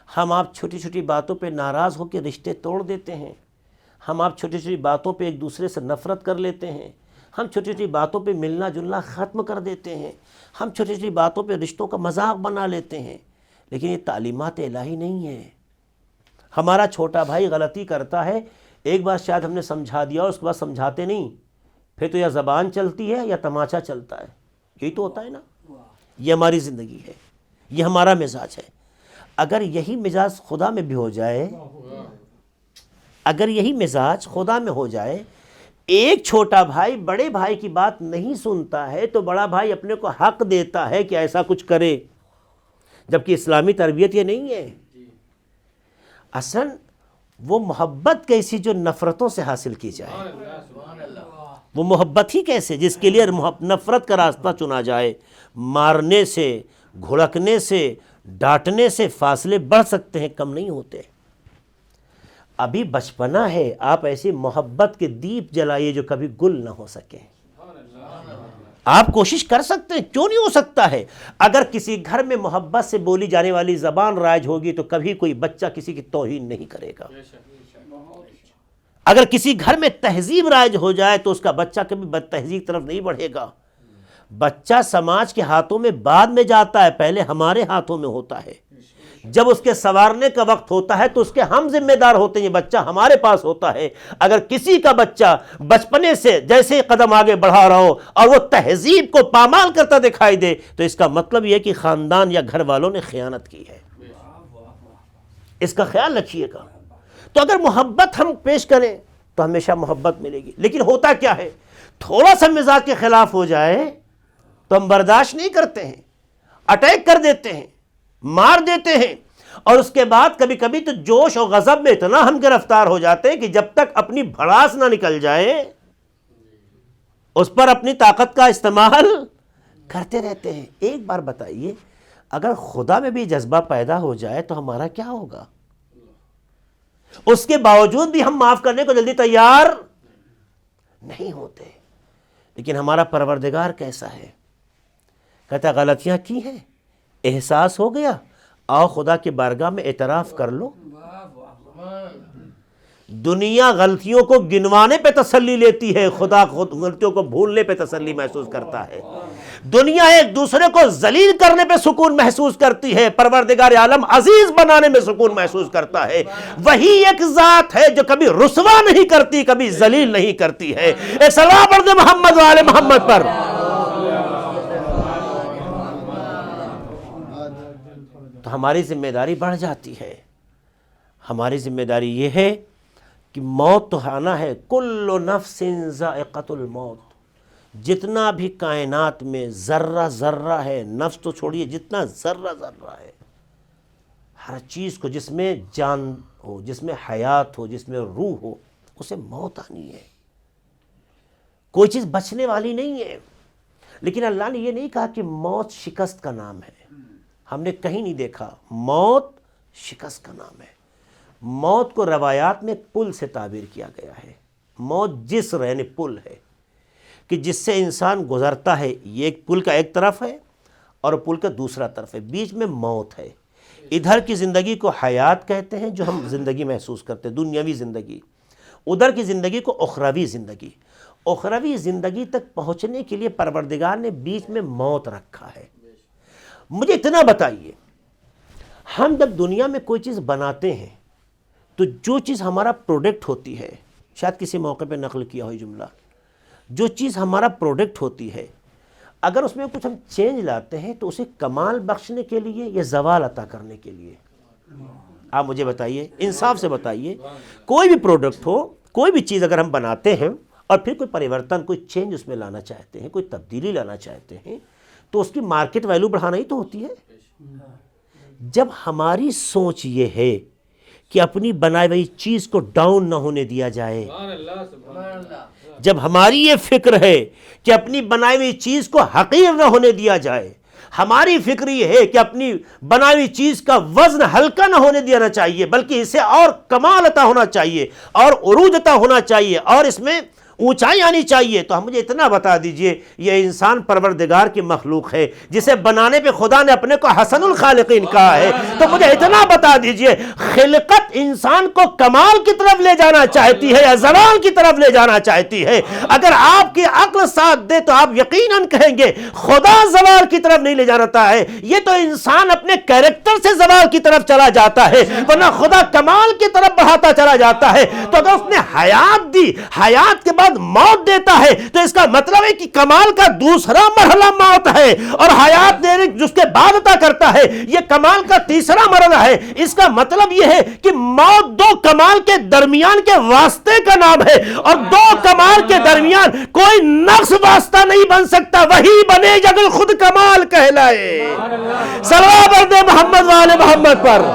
ہم آپ چھوٹی چھوٹی باتوں پہ ناراض ہو کے رشتے توڑ دیتے ہیں، ہم آپ چھوٹی چھوٹی باتوں پہ ایک دوسرے سے نفرت کر لیتے ہیں، ہم چھوٹی چھوٹی باتوں پہ ملنا جلنا ختم کر دیتے ہیں، ہم چھوٹی چھوٹی باتوں پہ رشتوں کا مذاق بنا لیتے ہیں، لیکن یہ تعلیمات الہی نہیں ہے۔ ہمارا چھوٹا بھائی غلطی کرتا ہے، ایک بار شاید ہم نے سمجھا دیا اور اس کے بعد سمجھاتے نہیں، پھر تو یا زبان چلتی ہے یا تماشا چلتا ہے، یہی تو ہوتا ہے نا۔ یہ ہماری زندگی ہے، یہ ہمارا مزاج ہے۔ اگر یہی مزاج خدا میں بھی ہو جائے، اگر یہی مزاج خدا میں ہو جائے، ایک چھوٹا بھائی بڑے بھائی کی بات نہیں سنتا ہے تو بڑا بھائی اپنے کو حق دیتا ہے کہ ایسا کچھ کرے، جبکہ اسلامی تربیت یہ نہیں ہے۔ اصلاً وہ محبت کیسی جو نفرتوں سے حاصل کی جائے، وہ محبت ہی کیسے جس کے لیے نفرت کا راستہ چنا جائے۔ مارنے سے، گھڑکنے سے، ڈانٹنے سے فاصلے بڑھ سکتے ہیں، کم نہیں ہوتے۔ ابھی بچپنا ہے، آپ ایسی محبت کے دیپ جلائیے جو کبھی گل نہ ہو سکے۔ آپ کوشش کر سکتے ہیں، کیوں نہیں ہو سکتا ہے؟ اگر کسی گھر میں محبت سے بولی جانے والی زبان رائج ہوگی تو کبھی کوئی بچہ کسی کی توہین نہیں کرے گا۔ اگر کسی گھر میں تہذیب رائج ہو جائے تو اس کا بچہ کبھی بد تہذیب طرف نہیں بڑھے گا۔ بچہ سماج کے ہاتھوں میں بعد میں جاتا ہے، پہلے ہمارے ہاتھوں میں ہوتا ہے۔ جب اس کے سنوارنے کا وقت ہوتا ہے تو اس کے ہم ذمہ دار ہوتے ہیں، یہ بچہ ہمارے پاس ہوتا ہے۔ اگر کسی کا بچہ بچپنے سے جیسے ہی قدم آگے بڑھا رہا ہو اور وہ تہذیب کو پامال کرتا دکھائی دے تو اس کا مطلب یہ ہے کہ خاندان یا گھر والوں نے خیانت کی ہے۔ اس کا خیال رکھیے گا۔ تو اگر محبت ہم پیش کریں تو ہمیشہ محبت ملے گی، لیکن ہوتا کیا ہے، تھوڑا سا مزاج کے خلاف ہو جائے تو ہم برداشت نہیں کرتے ہیں، اٹیک کر دیتے ہیں، مار دیتے ہیں، اور اس کے بعد کبھی کبھی تو جوش اور غضب میں اتنا ہم گرفتار ہو جاتے ہیں کہ جب تک اپنی بھڑاس نہ نکل جائے اس پر اپنی طاقت کا استعمال کرتے رہتے ہیں۔ ایک بار بتائیے، اگر خدا میں بھی جذبہ پیدا ہو جائے تو ہمارا کیا ہوگا؟ اس کے باوجود بھی ہم معاف کرنے کو جلدی تیار نہیں ہوتے۔ لیکن ہمارا پروردگار کیسا ہے؟ کہتا غلطیاں کی ہیں، احساس ہو گیا، آؤ خدا کی بارگاہ میں اعتراف کر لو۔ دنیا غلطیوں کو گنوانے پہ تسلی لیتی ہے، خدا خود غلطیوں کو بھولنے پہ تسلی محسوس کرتا ہے۔ دنیا ایک دوسرے کو ذلیل کرنے پہ سکون محسوس کرتی ہے، پروردگار عالم عزیز بنانے میں سکون محسوس کرتا ہے۔ وہی ایک ذات ہے جو کبھی رسوا نہیں کرتی، کبھی ذلیل نہیں کرتی ہے۔ اے صلوات پڑھ دے محمد و آل محمد پر۔ تو ہماری ذمہ داری بڑھ جاتی ہے۔ ہماری ذمہ داری یہ ہے کہ موت تو آنا ہے، کل نفس ذائقۃ الموت۔ جتنا بھی کائنات میں ذرہ ذرہ ہے، نفس تو چھوڑیے، جتنا ذرہ ذرہ ہے، ہر چیز کو جس میں جان ہو، جس میں حیات ہو، جس میں روح ہو، اسے موت آنی ہے۔ کوئی چیز بچنے والی نہیں ہے۔ لیکن اللہ نے یہ نہیں کہا کہ موت شکست کا نام ہے۔ ہم نے کہیں نہیں دیکھا موت شکست کا نام ہے۔ موت کو روایات میں پل سے تعبیر کیا گیا ہے۔ موت جسر یعنی پل ہے کہ جس سے انسان گزرتا ہے، یہ ایک پل کا ایک طرف ہے اور پل کا دوسرا طرف ہے، بیچ میں موت ہے۔ ادھر کی زندگی کو حیات کہتے ہیں جو ہم زندگی محسوس کرتے ہیں، دنیاوی زندگی۔ ادھر کی زندگی کو اخروی زندگی۔ اخروی زندگی تک پہنچنے کے لیے پروردگار نے بیچ میں موت رکھا ہے۔ مجھے اتنا بتائیے، ہم جب دنیا میں کوئی چیز بناتے ہیں تو جو چیز ہمارا پروڈکٹ ہوتی ہے، شاید کسی موقع پہ نقل کیا ہو یہ جملہ، جو چیز ہمارا پروڈکٹ ہوتی ہے، اگر اس میں کچھ ہم چینج لاتے ہیں تو اسے کمال بخشنے کے لیے یا زوال عطا کرنے کے لیے؟ آپ مجھے بتائیے، انصاف سے بتائیے، کوئی بھی پروڈکٹ ہو، کوئی بھی چیز اگر ہم بناتے ہیں اور پھر کوئی پریورتن، کوئی چینج اس میں لانا چاہتے ہیں، کوئی تبدیلی لانا چاہتے ہیں تو اس کی مارکیٹ ویلیو بڑھانا ہی تو ہوتی ہے۔ جب ہماری سوچ یہ ہے کہ اپنی بنائی ہوئی چیز کو ڈاؤن نہ ہونے دیا جائے. جب ہماری یہ فکر ہے کہ اپنی بنائی ہوئی چیز کو حقیر نہ ہونے دیا جائے، ہماری فکر یہ ہے کہ اپنی بنائی ہوئی چیز کا وزن ہلکا نہ ہونے دینا چاہیے، بلکہ اسے اور کمال عطا ہونا چاہیے اور عروج عطا ہونا چاہیے اور اس میں اونچائی آنی چاہیے، تو ہم مجھے اتنا بتا دیجئے یہ انسان پروردگار کی مخلوق ہے جسے بنانے پہ خدا نے اپنے کو حسن الخالقین کہا ہے، تو مجھے اتنا بتا دیجئے خلقت انسان کو کمال کی طرف لے جانا چاہتی ہے یا زوال کی طرف لے جانا چاہتی ہے؟ اگر آپ کی عقل ساتھ دے تو آپ یقیناً کہیں گے خدا زوال کی طرف نہیں لے جاتا ہے، یہ تو انسان اپنے کیریکٹر سے زوال کی طرف چلا جاتا ہے، ورنہ خدا کمال کی طرف بڑھاتا چلا جاتا ہے. تو اگر اس نے حیات دی، حیات کے بعد موت دیتا ہے، تو اس کا مطلب ہے کہ کمال کا دوسرا مرحلہ موت ہے، اور حیات دینے جس کے بعد عطا کرتا ہے یہ کمال کا تیسرا مرحلہ ہے. اس کا مطلب یہ ہے کہ موت دو کمال کے درمیان کے واسطے کا نام ہے، اور دو کمال کے درمیان کوئی نقص واسطہ نہیں بن سکتا، وہی بنے اگر خود کمال کہلائے. صلوات برد محمد والے محمد پر.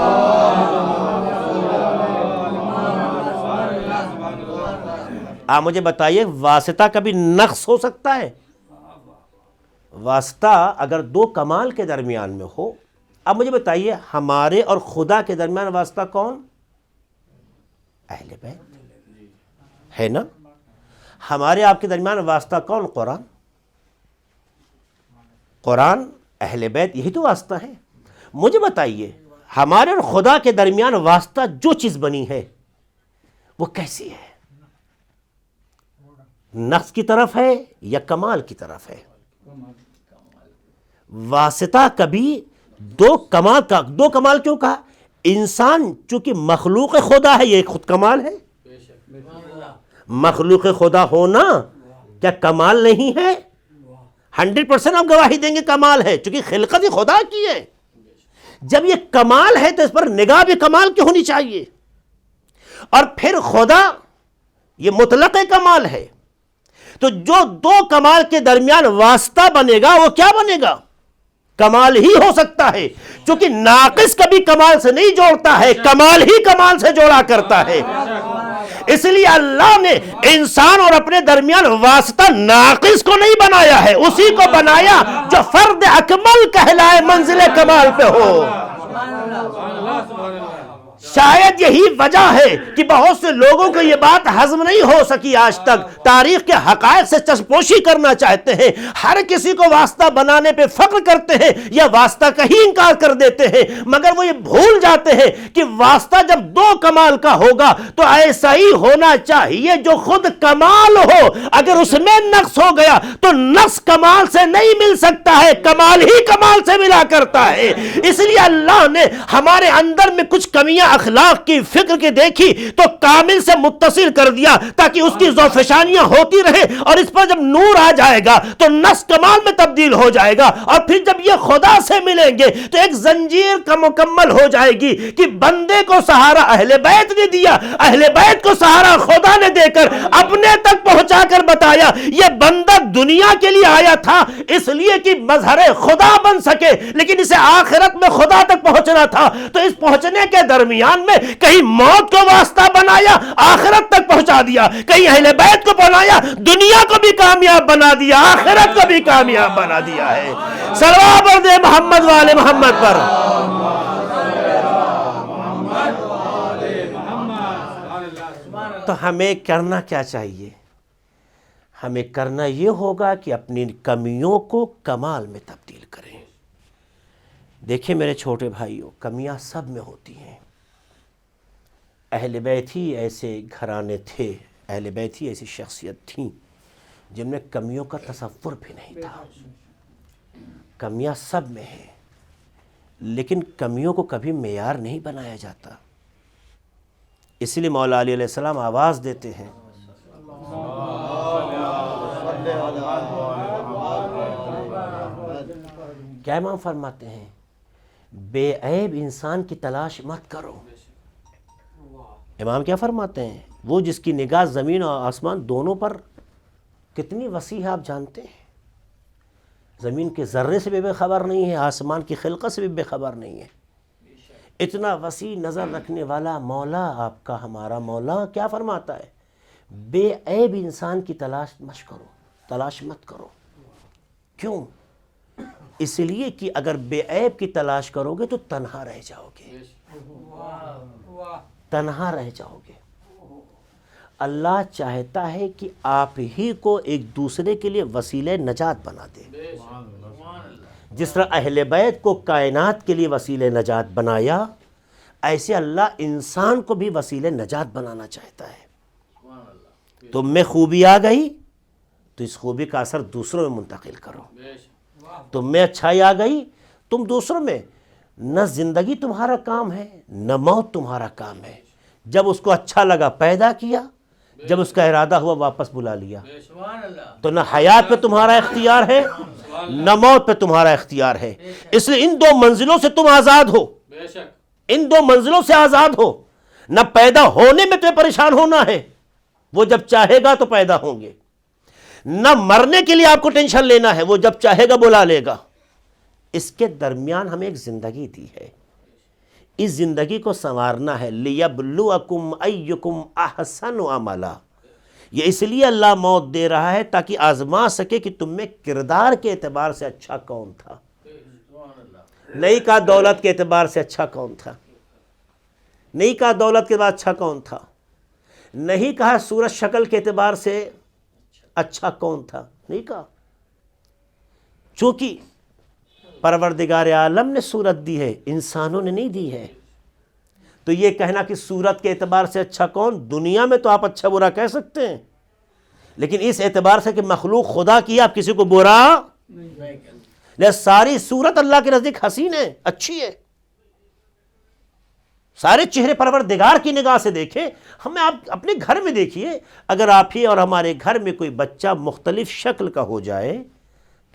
آپ مجھے بتائیے واسطہ کبھی نقص ہو سکتا ہے؟ واسطہ اگر دو کمال کے درمیان میں ہو. اب مجھے بتائیے ہمارے اور خدا کے درمیان واسطہ کون؟ اہل بیت ہے نا. ہمارے آپ کے درمیان واسطہ کون؟ قرآن. قرآن، اہل بیت، یہی تو واسطہ ہے. مجھے بتائیے ہمارے اور خدا کے درمیان واسطہ جو چیز بنی ہے وہ کیسی ہے؟ نقص کی طرف ہے یا کمال کی طرف ہے؟ واسطہ کبھی دو کمال کیوں کہا؟ انسان چونکہ مخلوق خدا ہے، یہ خود کمال ہے. مخلوق خدا ہونا کیا کمال نہیں ہے؟ 100% آپ گواہی دیں گے کمال ہے، چونکہ خلقت خدا کی ہے. جب یہ کمال ہے تو اس پر نگاہ بھی کمال کی ہونی چاہیے. اور پھر خدا یہ مطلق کمال ہے، تو جو دو کمال کے درمیان واسطہ بنے گا وہ کیا بنے گا؟ کمال ہی ہو سکتا ہے، چونکہ ناقص کبھی کمال سے نہیں جوڑتا ہے، کمال ہی کمال سے جوڑا کرتا ہے. اس لیے اللہ نے انسان اور اپنے درمیان واسطہ ناقص کو نہیں بنایا ہے، اسی کو بنایا جو فرد اکمل کہلائے، منزل کمال پہ ہو. شاید یہی وجہ ہے کہ بہت سے لوگوں کو یہ بات ہضم نہیں ہو سکی آج تک، تاریخ کے حقائق سے چشپوشی کرنا چاہتے ہیں، ہر کسی کو واسطہ بنانے پہ فخر کرتے ہیں یا واسطہ کا ہی انکار کر دیتے ہیں، مگر وہ یہ بھول جاتے ہیں کہ واسطہ جب دو کمال کا ہوگا تو ایسا ہی ہونا چاہیے جو خود کمال ہو. اگر اس میں نقص ہو گیا تو نقص کمال سے نہیں مل سکتا ہے، کمال ہی کمال سے ملا کرتا ہے. اس لیے اللہ نے ہمارے اندر میں کچھ کمیاں اخلاق کی، فکر کی دیکھی تو کامل سے متصل کر دیا تاکہ اس کی ذوفشانیاں ہوتی رہے، اور اس پر جب نور آ جائے گا تو نص کمال میں تبدیل ہو جائے گا. اور پھر جب یہ خدا سے ملیں گے تو ایک زنجیر کا مکمل ہو جائے گی کہ بندے کو سہارا اہل بیت نے دیا، اہل بیت کو سہارا خدا نے دے کر اپنے تک پہنچا کر بتایا یہ بندہ دنیا کے لیے آیا تھا اس لیے کہ مظہر خدا بن سکے، لیکن اسے آخرت میں خدا تک پہنچنا تھا. تو اس پہنچنے کے درمیان میں کہیں موت کو واسطہ بنایا، آخرت تک پہنچا دیا، کہیں اہل بیت کو بنایا، دنیا کو بھی کامیاب بنا دیا، آخرت کو بھی کامیاب بنا دیا ہے. صلوات برد محمد والے محمد پر. تو ہمیں کرنا کیا چاہیے؟ ہمیں کرنا یہ ہوگا کہ اپنی کمیوں کو کمال میں تبدیل کریں. دیکھیں میرے چھوٹے بھائیوں، کمیاں سب میں ہوتی ہیں. اہل بیت ہی ایسے گھرانے تھے، اہل بیت ہی ایسی شخصیت تھیں جن میں کمیوں کا تصور بھی نہیں تھا. کمیاں سب میں ہیں، لیکن کمیوں کو کبھی معیار نہیں بنایا جاتا. اس لیے مولا علی علیہ السلام آواز دیتے ہیں، کیا امام فرماتے ہیں؟ بے عیب انسان کی تلاش مت کرو. امام کیا فرماتے ہیں؟ وہ جس کی نگاہ زمین اور آسمان دونوں پر کتنی وسیع ہے آپ جانتے ہیں. زمین کے ذرے سے بھی بے خبر نہیں ہے، آسمان کی خلقت سے بھی بے خبر نہیں ہے. اتنا وسیع نظر رکھنے والا مولا آپ کا ہمارا مولا کیا فرماتا ہے؟ بے عیب انسان کی تلاش مت کرو. کیوں؟ اس لیے کہ اگر بے عیب کی تلاش کرو گے تو تنہا رہ جاؤ گے. اللہ چاہتا ہے کہ آپ ہی کو ایک دوسرے کے لیے وسیلہ نجات بنا دے. جس طرح اہل بیت کو کائنات کے لیے وسیلہ نجات بنایا، ایسے اللہ انسان کو بھی وسیلہ نجات بنانا چاہتا ہے. تم میں خوبی آ گئی تو اس خوبی کا اثر دوسروں میں منتقل کرو. تم میں اچھائی آ گئی، تم دوسروں میں. نہ زندگی تمہارا کام ہے نہ موت تمہارا کام ہے. جب اس کو اچھا لگا پیدا کیا، جب اس کا ارادہ ہوا واپس بلا لیا. تو نہ حیات پہ تمہارا اختیار ہے نہ موت پہ تمہارا اختیار ہے. اس لیے ان دو منزلوں سے تم آزاد ہو. ان دو منزلوں سے آزاد ہو. نہ پیدا ہونے میں تمہیں پریشان ہونا ہے، وہ جب چاہے گا تو پیدا ہوں گے. نہ مرنے کے لیے آپ کو ٹینشن لینا ہے، وہ جب چاہے گا بلا لے گا. اس کے درمیان ہمیں ایک زندگی دی ہے، اس زندگی کو سنوارنا ہے. لِيَبْلُوَكُمْ أَيُّكُمْ أَحْسَنُ عَمَلًا. یہ اس لیے اللہ موت دے رہا ہے تاکہ آزما سکے کہ تم میں کردار کے اعتبار سے اچھا کون تھا. نہیں کہا دولت کے اعتبار سے اچھا کون تھا، نہیں کہا دولت کے بعد اچھا کون تھا، نہیں کہا صورت شکل کے اعتبار سے اچھا کون تھا، نہیں کہا. چونکہ پروردگار عالم نے صورت دی ہے، انسانوں نے نہیں دی ہے. تو یہ کہنا کہ صورت کے اعتبار سے اچھا کون، دنیا میں تو آپ اچھا برا کہہ سکتے ہیں، لیکن اس اعتبار سے کہ مخلوق خدا کی آپ کسی کو برا نہیں. ساری صورت اللہ کے نزدیک حسین ہے، اچھی ہے. سارے چہرے پروردگار کی نگاہ سے دیکھیں. ہمیں آپ اپنے گھر میں دیکھیے، اگر آپ ہی اور ہمارے گھر میں کوئی بچہ مختلف شکل کا ہو جائے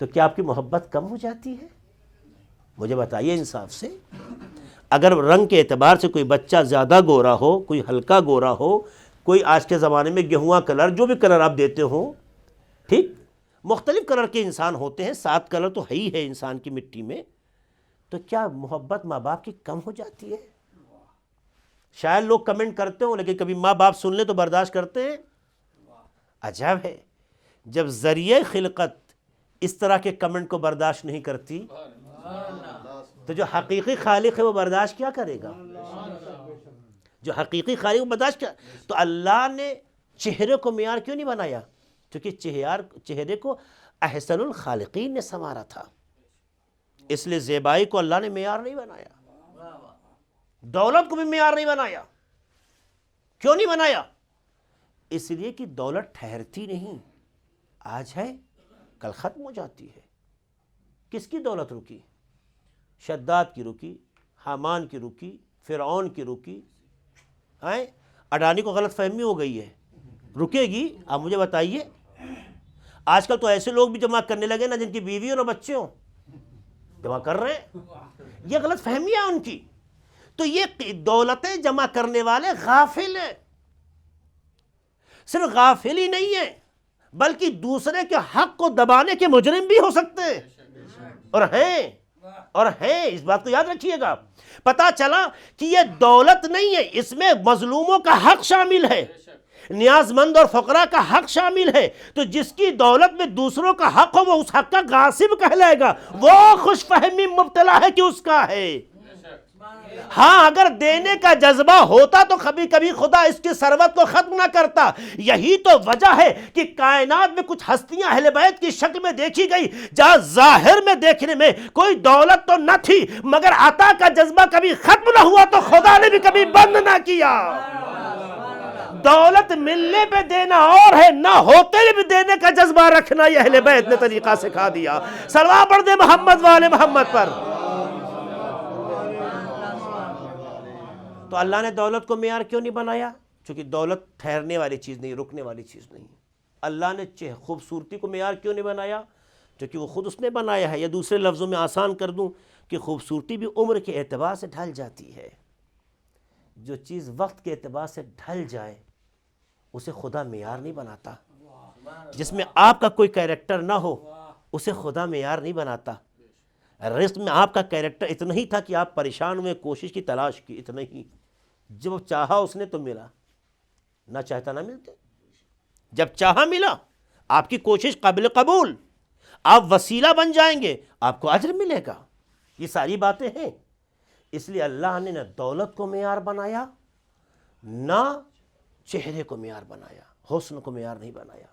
تو کیا آپ کی محبت کم ہو جاتی ہے؟ مجھے بتائیے انصاف سے. اگر رنگ کے اعتبار سے کوئی بچہ زیادہ گورا ہو، کوئی ہلکا گورا ہو، کوئی آج کے زمانے میں گیہواں کلر، جو بھی کلر آپ دیتے ہوں، ٹھیک، مختلف کلر کے انسان ہوتے ہیں، 7 کلر تو ہے ہی ہے انسان کی مٹی میں، تو کیا محبت ماں باپ کی کم ہو جاتی ہے؟ شاید لوگ کمنٹ کرتے ہوں، لیکن کبھی ماں باپ سن لیں تو برداشت کرتے ہیں؟ عجب ہے، جب ذریعہ خلقت اس طرح کے کمنٹ کو برداشت نہیں کرتی تو جو حقیقی خالق ہے وہ برداشت کیا کرے گا؟ جو حقیقی خالق وہ برداشت کیا. تو اللہ نے چہرے کو معیار کیوں نہیں بنایا؟ کیونکہ چہرے کو احسن الخالقین نے سنوارا تھا. اس لیے زیبائی کو اللہ نے معیار نہیں بنایا، دولت کو بھی معیار نہیں بنایا. کیوں نہیں بنایا؟ اس لیے کہ دولت ٹھہرتی نہیں، آج ہے کل ختم ہو جاتی ہے. کس کی دولت رکی؟ شداد کی رکی، حامان کی رکی، فرعون کی رکی. اڈانی کو غلط فہمی ہو گئی ہے، رکے گی؟ آپ مجھے بتائیے. آج کل تو ایسے لوگ بھی جمع کرنے لگے نا جن کی بیوی اور نہ بچے ہوں، جمع کر رہے ہیں. یہ غلط فہمیاں ان کی. تو یہ دولتیں جمع کرنے والے غافل ہیں. صرف غافل ہی نہیں ہیں بلکہ دوسرے کے حق کو دبانے کے مجرم بھی ہو سکتے ہیں، اور ہیں. اس بات کو یاد رکھیے گا. پتا چلا کہ یہ دولت نہیں ہے، اس میں مظلوموں کا حق شامل ہے، نیاز مند اور فقراء کا حق شامل ہے. تو جس کی دولت میں دوسروں کا حق ہو وہ اس حق کا غاصب کہلائے گا، وہ خوش فہمی مبتلا ہے کہ اس کا ہے. ہاں اگر دینے کا جذبہ ہوتا تو کبھی کبھی خدا اس کی ثروت کو ختم نہ کرتا. یہی تو وجہ ہے کہ کائنات میں کچھ ہستیاں اہل بیت کی شکل میں دیکھی گئی جہاں ظاہر میں دیکھنے میں کوئی دولت تو نہ تھی، مگر عطا کا جذبہ کبھی ختم نہ ہوا تو خدا نے بھی کبھی بند نہ کیا. دولت ملنے پہ دینا اور ہے، نہ ہوتے بھی دینے کا جذبہ رکھنا یہ اہل بیت نے طریقہ سکھا دیا. صلوات پڑھ دے محمد والے محمد پر. تو اللہ نے دولت کو معیار کیوں نہیں بنایا؟ چونکہ دولت ٹھہرنے والی چیز نہیں، رکنے والی چیز نہیں. اللہ نے خوبصورتی کو معیار کیوں نہیں بنایا؟ کیونکہ وہ خود اس نے بنایا ہے. یا دوسرے لفظوں میں آسان کر دوں کہ خوبصورتی بھی عمر کے اعتبار سے ڈھل جاتی ہے. جو چیز وقت کے اعتبار سے ڈھل جائے اسے خدا معیار نہیں بناتا. جس میں آپ کا کوئی کیریکٹر نہ ہو اسے خدا معیار نہیں بناتا. رزق میں آپ کا کیریکٹر اتنا ہی تھا کہ آپ پریشان ہوئے، کوشش کی، تلاش کی، اتنا ہی. جب چاہا اس نے تو ملا، نہ چاہتا نہ ملتے. جب چاہا ملا، آپ کی کوشش قابل قبول، آپ وسیلہ بن جائیں گے، آپ کو اجر ملے گا. یہ ساری باتیں ہیں. اس لیے اللہ نے نہ دولت کو معیار بنایا، نہ چہرے کو معیار بنایا، حسن کو معیار نہیں بنایا.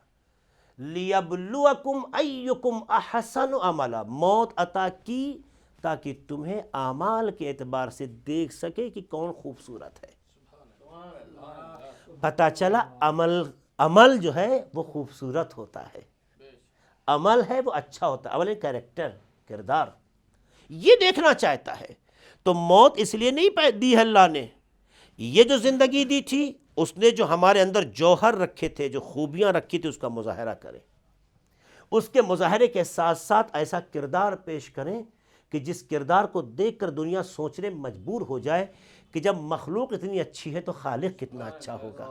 لِيَبْلُوَكُمْ أَيُّكُمْ أَحْسَنُ عَمَلًا، موت عطا کی تاکہ تمہیں اعمال کے اعتبار سے دیکھ سکے کہ کون خوبصورت ہے. پتہ چلا عمل جو ہے وہ خوبصورت ہوتا ہے، عمل ہے وہ اچھا ہوتا ہے، عمل کیریکٹر، کردار یہ دیکھنا چاہتا ہے. تو موت اس لیے نہیں دی ہے اللہ نے. یہ جو زندگی دی تھی، اس نے جو ہمارے اندر جوہر رکھے تھے، جو خوبیاں رکھی تھی، اس کا مظاہرہ کریں. اس کے مظاہرے کے ساتھ ساتھ ایسا کردار پیش کریں کہ جس کردار کو دیکھ کر دنیا سوچنے مجبور ہو جائے کہ جب مخلوق اتنی اچھی ہے تو خالق کتنا اچھا ہوگا.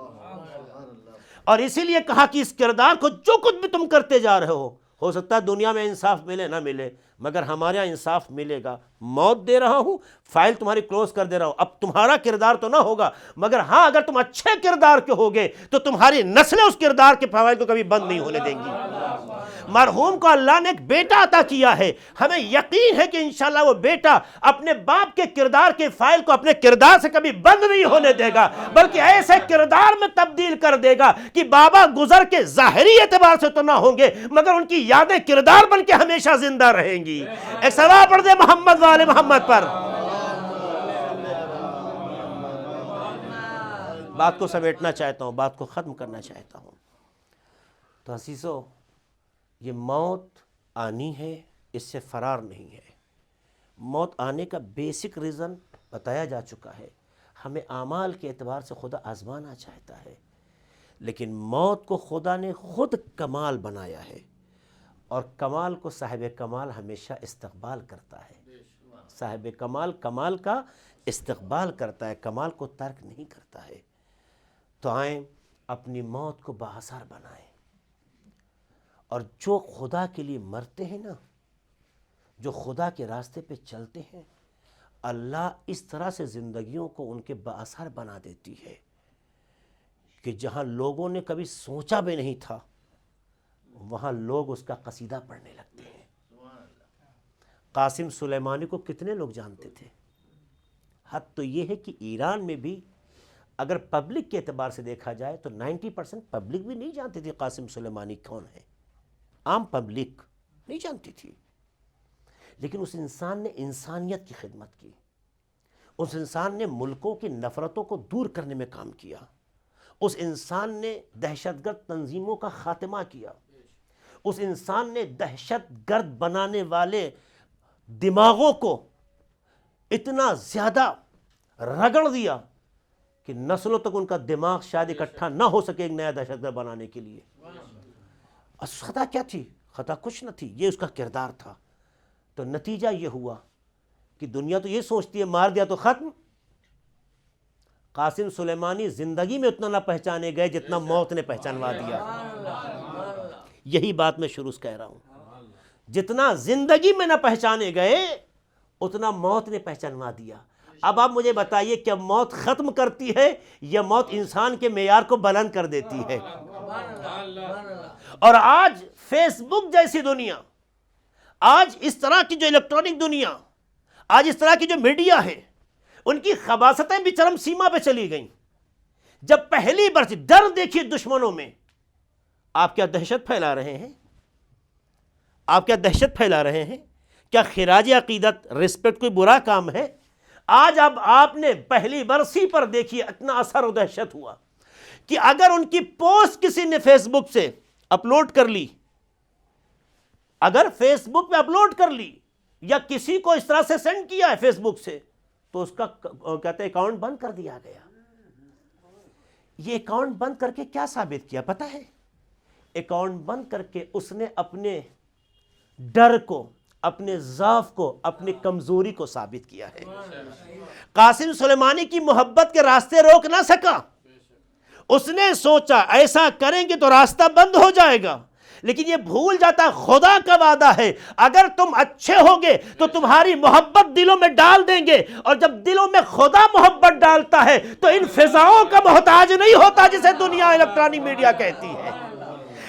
اور اسی لیے کہا کہ اس کردار کو جو کچھ بھی تم کرتے جا رہے ہو سکتا ہے دنیا میں انصاف ملے نہ ملے، مگر ہمارے یہاں انصاف ملے گا. موت دے رہا ہوں، فائل تمہاری کلوز کر دے رہا ہوں. اب تمہارا کردار تو نہ ہوگا، مگر ہاں اگر تم اچھے کردار کے ہوگے تو تمہاری نسلیں اس کردار کے فوائد کو کبھی بند نہیں ہونے دیں گی. مرحوم کو اللہ نے ایک بیٹا عطا کیا ہے، ہمیں یقین ہے کہ انشاءاللہ وہ بیٹا اپنے باپ کے کردار کے فائل کو اپنے کردار سے کبھی بند نہیں ہونے دے گا، بلکہ ایسے کردار میں تبدیل کر دے گا کہ بابا گزر کے ظاہری اعتبار سے تو نہ ہوں گے مگر ان کی یادیں کردار بن کے ہمیشہ زندہ رہیں گی. ایک صلوات پڑھ دے محمد والے محمد پر. بات کو سمیٹنا چاہتا ہوں، بات کو ختم کرنا چاہتا ہوں. تو عزیزو، یہ موت آنی ہے، اس سے فرار نہیں ہے. موت آنے کا بیسک ریزن بتایا جا چکا ہے. ہمیں اعمال کے اعتبار سے خدا آزمانا چاہتا ہے، لیکن موت کو خدا نے خود کمال بنایا ہے، اور کمال کو صاحب کمال ہمیشہ استقبال کرتا ہے. صاحب کمال کمال کا استقبال کرتا ہے، کمال کو ترک نہیں کرتا ہے. تو آئیں اپنی موت کو بااثر بنائیں، اور جو خدا کے لیے مرتے ہیں نا، جو خدا کے راستے پہ چلتے ہیں، اللہ اس طرح سے زندگیوں کو ان کے بااثر بنا دیتی ہے کہ جہاں لوگوں نے کبھی سوچا بھی نہیں تھا وہاں لوگ اس کا قصیدہ پڑھنے لگتے ہیں. قاسم سلیمانی کو کتنے لوگ جانتے تھے؟ حد تو یہ ہے کہ ایران میں بھی اگر پبلک کے اعتبار سے دیکھا جائے تو 90% پبلک بھی نہیں جانتی تھی قاسم سلیمانی کون ہے. عام پبلک نہیں جانتی تھی، لیکن اس انسان نے انسانیت کی خدمت کی. اس انسان نے ملکوں کی نفرتوں کو دور کرنے میں کام کیا. اس انسان نے دہشت گرد تنظیموں کا خاتمہ کیا. اس انسان نے دہشت گرد بنانے والے دماغوں کو اتنا زیادہ رگڑ دیا کہ نسلوں تک ان کا دماغ شاید اکٹھا نہ ہو سکے ایک نیا دہشت گرد بنانے کے لیے. خطا کیا تھی؟ خطا کچھ نہ تھی، یہ اس کا کردار تھا. تو نتیجہ یہ ہوا کہ دنیا تو یہ سوچتی ہے مار دیا تو ختم. قاسم سلیمانی زندگی میں اتنا نہ پہچانے گئے جتنا موت نے پہچانوا دیا. یہی بات میں شروع سے کہہ رہا ہوں، جتنا زندگی میں نہ پہچانے گئے اتنا موت نے پہچانوا دیا. اب آپ مجھے بتائیے کیا موت ختم کرتی ہے یا موت انسان کے معیار کو بلند کر دیتی ہے؟ اور آج فیس بک جیسی دنیا، آج اس طرح کی جو الیکٹرانک دنیا، آج اس طرح کی جو میڈیا ہے، ان کی خباثتیں بھی چرم سیما پہ چلی گئیں. جب پہلی بار ڈر دیکھیے دشمنوں میں، آپ کیا دہشت پھیلا رہے ہیں؟ آپ کیا دہشت پھیلا رہے ہیں؟ کیا خراج عقیدت رسپیکٹ کوئی برا کام ہے؟ آج اب آپ نے پہلی برسی پر دیکھیے اتنا اثر و دہشت ہوا کہ اگر ان کی پوسٹ کسی نے فیس بک سے اپلوڈ کر لی، اگر فیس بک پہ اپلوڈ کر لی یا کسی کو اس طرح سے سینڈ کیا ہے فیس بک سے، تو اس کا کہتے ہیں اکاؤنٹ بند کر دیا گیا. یہ اکاؤنٹ بند کر کے کیا ثابت کیا پتہ ہے؟ اکاؤنٹ بند کر کے اس نے اپنے ڈر کو، اپنے ضعف کو، اپنی کمزوری کو ثابت کیا ہے. قاسم سلیمانی کی محبت کے راستے روک نہ سکا. اس نے سوچا ایسا کریں گے تو راستہ بند ہو جائے گا، لیکن یہ بھول جاتا ہے خدا کا وعدہ ہے اگر تم اچھے ہوگے تو تمہاری محبت دلوں میں ڈال دیں گے، اور جب دلوں میں خدا محبت ڈالتا ہے تو ان فضاؤں کا محتاج نہیں ہوتا جسے دنیا الیکٹرانک میڈیا کہتی ہے۔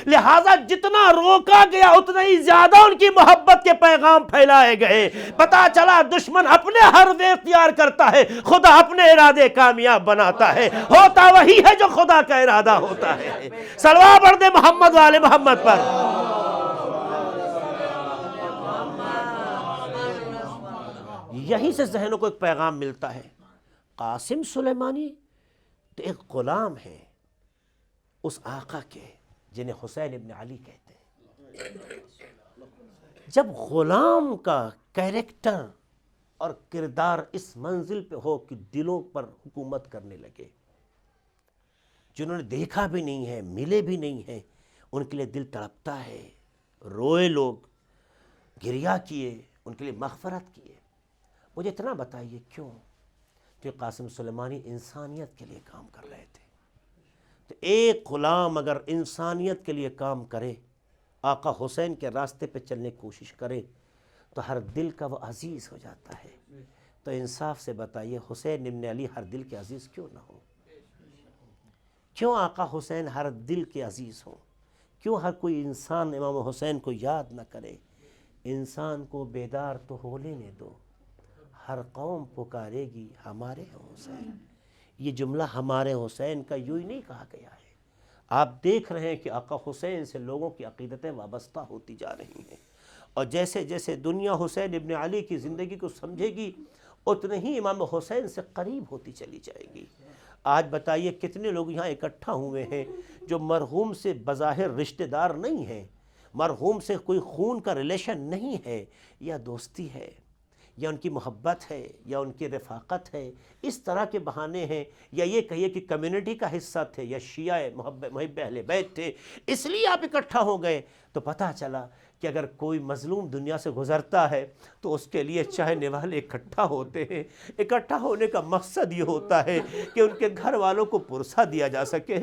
لہٰذا جتنا روکا گیا اتنا ہی زیادہ ان کی محبت کے پیغام پھیلائے گئے۔ پتا چلا دشمن اپنے ہر وے اختیار کرتا ہے، خدا اپنے ارادے کامیاب بناتا ہے، ہوتا وہی ہے جو خدا کا ارادہ ہوتا ہے۔ صلوات پڑھ دے محمد والے محمد پر۔ یہیں سے ذہنوں کو ایک پیغام ملتا ہے۔ قاسم سلیمانی تو ایک غلام ہے اس آقا کے جنہیں حسین ابن علی کہتے ہیں۔ جب غلام کا کیریکٹر اور کردار اس منزل پہ ہو کہ دلوں پر حکومت کرنے لگے، جنہوں نے دیکھا بھی نہیں ہے، ملے بھی نہیں ہیں، ان کے لیے دل تڑپتا ہے، روئے، لوگ گریہ کیے، ان کے لیے مغفرت کیے۔ مجھے اتنا بتائیے کیوں؟ کہ قاسم سلیمانی انسانیت کے لیے کام کر رہے تھے۔ تو ایک غلام اگر انسانیت کے لیے کام کرے، آقا حسین کے راستے پہ چلنے کی کوشش کرے، تو ہر دل کا وہ عزیز ہو جاتا ہے۔ تو انصاف سے بتائیے حسین ابن علی ہر دل کے عزیز کیوں نہ ہو؟ کیوں آقا حسین ہر دل کے عزیز ہوں؟ کیوں ہر کوئی انسان امام حسین کو یاد نہ کرے؟ انسان کو بیدار تو ہو لینے دو، ہر قوم پکارے گی ہمارے حسین۔ یہ جملہ ہمارے حسین کا یوں ہی نہیں کہا گیا ہے۔ آپ دیکھ رہے ہیں کہ آقا حسین سے لوگوں کی عقیدتیں وابستہ ہوتی جا رہی ہیں، اور جیسے جیسے دنیا حسین ابن علی کی زندگی کو سمجھے گی اتنے ہی امام حسین سے قریب ہوتی چلی جائے گی۔ آج بتائیے کتنے لوگ یہاں اکٹھا ہوئے ہیں جو مرحوم سے بظاہر رشتہ دار نہیں ہیں، مرحوم سے کوئی خون کا ریلیشن نہیں ہے، یا دوستی ہے، یا ان کی محبت ہے، یا ان کی رفاقت ہے، اس طرح کے بہانے ہیں، یا یہ کہیے کہ کمیونٹی کا حصہ تھے، یا شیعہ محب اہل بیت تھے، اس لیے آپ اکٹھا ہو گئے۔ تو پتہ چلا کہ اگر کوئی مظلوم دنیا سے گزرتا ہے تو اس کے لیے چاہنے والے اکٹھا ہوتے ہیں۔ اکٹھا ہونے کا مقصد یہ ہوتا ہے کہ ان کے گھر والوں کو پرسہ دیا جا سکے،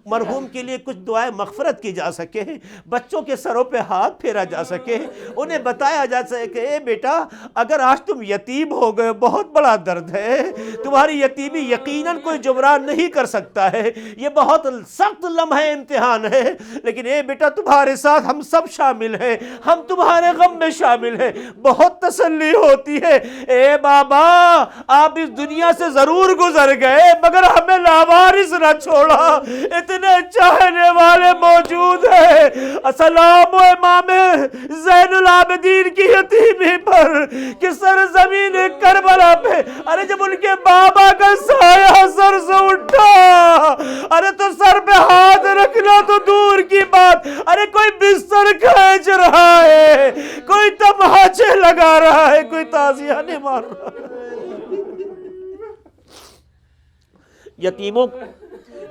مرحوم کے لیے کچھ دعائیں مغفرت کی جا سکے، بچوں کے سروں پہ ہاتھ پھیرا جا سکے، انہیں بتایا جا سکے اے بیٹا اگر آج تم یتیم ہو گئے بہت بڑا درد ہے، تمہاری یتیمی یقیناً کوئی جبران نہیں کر سکتا ہے، یہ بہت سخت لمحہ امتحان ہے، لیکن اے بیٹا تمہارے ساتھ ہم سب شامل ہیں، ہم تمہارے غم میں شامل ہیں۔ بہت تسلی ہوتی ہے۔ اے بابا آپ اس دنیا سے ضرور گزر گئے مگر ہمیں لاوارث نہ چھوڑا، اتنے چاہنے والے موجود ہیں۔ السلام امام زین العابدین کی یتیمی پر کہ سرزمین کربلا پہ، ارے جب ان کے بابا کا سایہ سر سے اٹھا، ارے تو سر پہ ہاتھ رکھنا تو دور کی بات، ارے کوئی بستر کھینچ رہا ہے، کوئی تماچے لگا رہا ہے، کوئی تازیہ نہیں مار رہا ہے۔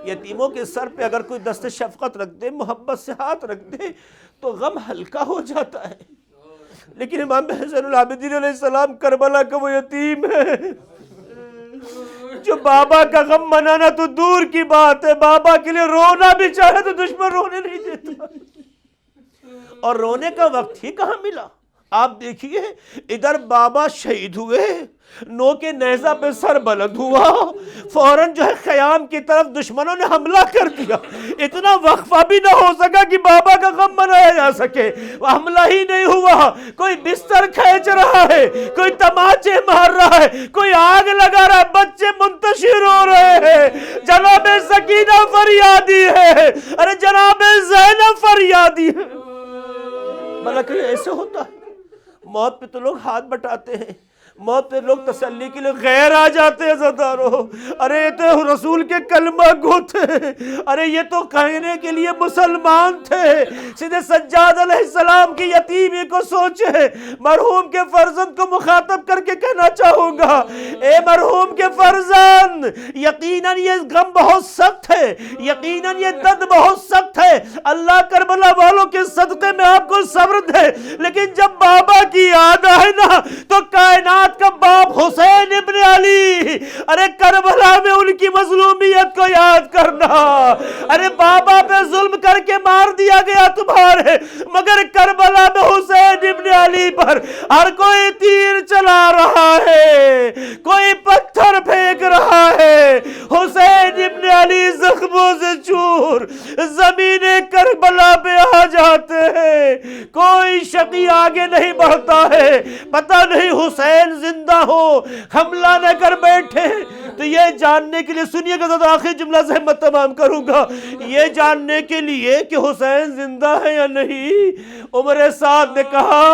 یتیموں کے سر پہ اگر کوئی دست شفقت رکھ دے، محبت سے ہاتھ رکھ دے تو غم ہلکا ہو جاتا ہے، لیکن امام زین العابدین علیہ السلام کربلا کا وہ یتیم ہے جو بابا کا غم منانا تو دور کی بات ہے، بابا کے لیے رونا بھی چاہے تو دشمن رونے نہیں دیتا، اور رونے کا وقت ہی کہاں ملا۔ آپ دیکھیے ادھر بابا شہید ہوئے، نو کے نیزہ پہ سر بلند ہوا، فوراً جو ہے خیام کی طرف دشمنوں نے حملہ کر دیا، اتنا وقفہ بھی نہ ہو سکا کہ بابا کا غم منایا جا سکے، وہ حملہ ہی نہیں ہوا، کوئی بستر کھینچ رہا ہے، کوئی تماچے مار رہا ہے، کوئی آگ لگا رہا ہے، بچے منتشر ہو رہے ہیں، جناب سکینہ فریادی ہے، ارے جناب زینب فریادی ہے۔ بھلا کہ ایسے ہوتا ہے؟ موت پہ تو لوگ ہاتھ بٹاتے ہیں، موت پہ لوگ تسلی کے لیے غیر آ جاتے ہیں زدارو، ارے یہ تو رسول کے کلمہ گو تھے، ارے یہ تو کہنے کے لیے مسلمان تھے۔ سیدھے سجاد علیہ السلام کی یتیمی کو سوچے، مرحوم کے فرزند کو مخاطب کر کے کہنا چاہوں گا، اے مرحوم کے فرزند یقیناً یہ غم بہت سخت ہے، یقیناً یہ درد بہت سخت ہے، اللہ کربلا والوں کے صدقے میں آپ کو صبر دے، لیکن جب بابا کی یاد آئے نا تو کائنات کا باپ حسین ابن علی ارے کربلا میں ان کی مظلومیت کو یاد کرنا. ارے بابا پہ ظلم کر کے مار دیا گیا تمہارے, مگر کربلا میں حسین ابن علی پر ہر کوئی تیر چلا رہا ہے, کوئی پتھر پھینک رہا ہے. حسین ابن علی زخموں سے چور زمین کربلا پہ آ جاتے ہیں, کوئی شقی آگے نہیں بڑھتا ہے. پتہ نہیں حسین زندہ ہو, حملہ نہ کر بیٹھے. تو یہ جاننے کے لیے سنیے گا, تو آخری جملہ سے میں تمام کروں گا, یہ جاننے کے لیے کہ حسین زندہ ہے یا نہیں, عمر سعد نے کہا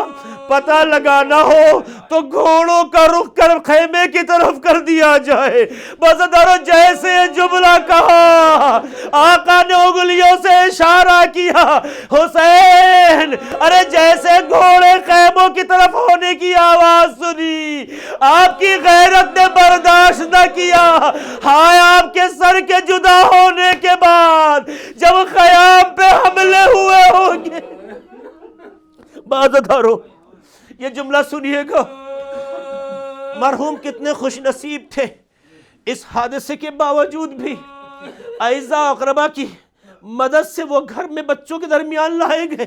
پتہ لگانا ہو تو گھوڑوں کا رخ کر خیمے کی طرف کر دیا جائے. بازدارو جیسے جملہ کہا, آقا نے انگلیوں سے اشارہ کیا, حسین, ارے جیسے گھوڑے خیموں کی طرف ہونے کی آواز سنی, آپ کی غیرت نے برداشت نہ کیا. ہائے آپ کے سر کے جدا ہونے کے بعد جب خیام پہ حملے ہوئے ہوں گے. بازدارو یہ جملہ سنیے گا, مرحوم کتنے خوش نصیب تھے, اس حادثے کے باوجود بھی اعزاء اقربا کی مدد سے وہ گھر میں بچوں کے درمیان لائے گئے,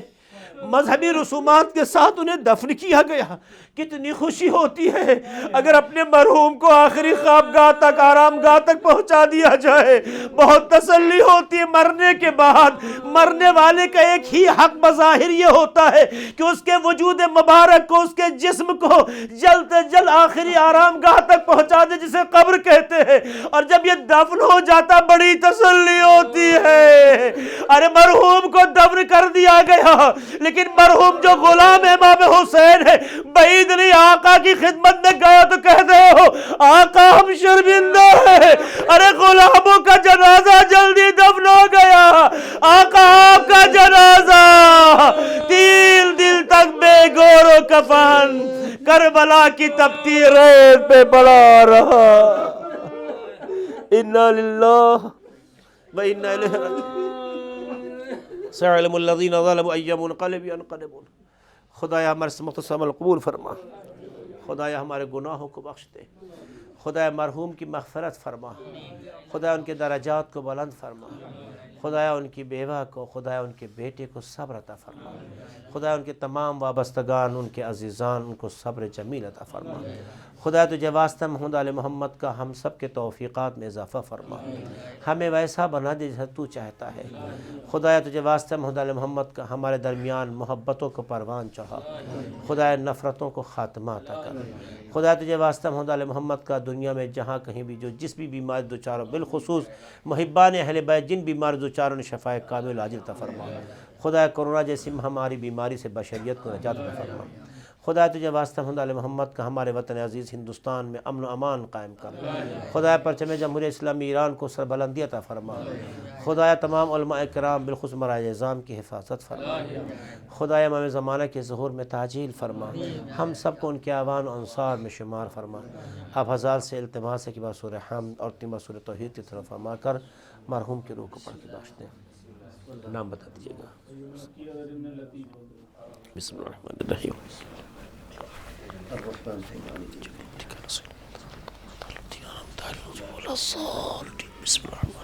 مذہبی رسومات کے ساتھ انہیں دفن کیا گیا. کتنی خوشی ہوتی ہے اگر اپنے مرحوم کو آخری خوابگاہ تک, آرام گاہ تک پہنچا دیا جائے. بہت تسلی ہوتی ہے مرنے کے بعد. مرنے والے کا ایک ہی حق بظاہر یہ ہوتا ہے کہ اس کے وجود مبارک کو, اس کے جسم کو جلد سے جلد آخری آرام گاہ تک پہنچا دے, جسے قبر کہتے ہیں. اور جب یہ دفن ہو جاتا بڑی تسلی ہوتی ہے. ارے مرحوم کو دفن کر دیا گیا, لیکن مرحوم جو غلام امام حسین ہے, بعید نہیں, آقا کی خدمت میں گیا تو کہتے ہو آقا ہم شرمندہ ہیں. ارے غلاموں کا جنازہ جلدی دفن ہو گیا, آقا آپ کا جنازہ تین دل تک بے گور و کفن کربلا کی تپتی ریت پہ پڑا رہا. انا للہ و انا الیہ راجعون. سيعلم الذين ظلموا أي منقلب ينقلبون. خدایا ہمارے سے مختصر عمل قبول فرما, خدایا ہمارے گناہوں کو بخش دے, خدایا مرحوم کی مغفرت فرما, خدایا ان کے درجات کو بلند فرما, خدایا ان کی بیوہ کو, خدایا ان کے بیٹے کو صبر عطا فرما, خدایا ان کے تمام وابستگان, ان کے عزیزان, ان کو صبر جمیل عطا فرما. خدا تجھے واسطہ محمد علیہ محمد کا ہم سب کے توفیقات میں اضافہ فرما, ہمیں ویسا بنا دے جیسا تو چاہتا ہے. خدایا تجھے واسطہ محمد علیہ محمد کا ہمارے درمیان محبتوں کو پروان چڑھا, خدایا نفرتوں کو خاتمہ عطا کر. خدایا تجھے واسطہ محمد علیہ محمد کا دنیا میں جہاں کہیں بھی جو جس بھی بیماری دوچار ہو, بالخصوص محبان اہل بیت جن بیمار دوچاروں نے شفائے کامل عاجل عطا فرما. خدایا کرونا جیسی ہماری بیماری سے بشریت کو نجات عطا فرما. خدا تجھے واسطہ محمد علیہ محمد کا ہمارے وطن عزیز ہندوستان میں امن و امان قائم کر. خدایا پرچم جمہوریہ اسلامی ایران کو سربلندی عطا فرما. خدایا تمام علماء کرام بالخصوص مراجع اعظام کی حفاظت فرما. خدایا امام زمانہ کے ظہور میں تعجیل فرما, ہم سب کو ان کے اعوان و انصار میں شمار فرما. آپ ہزار سے التماس ہے کہ بسور حمد اور تیمہ سور توحید کی طرف فرما کر مرحوم کی روح کو پڑھ کے بخش دیں. نام بتا دیجیے گا. بسم اللہ الرحمن الرحیم. الرحمن الرحیم. بسم اللہ.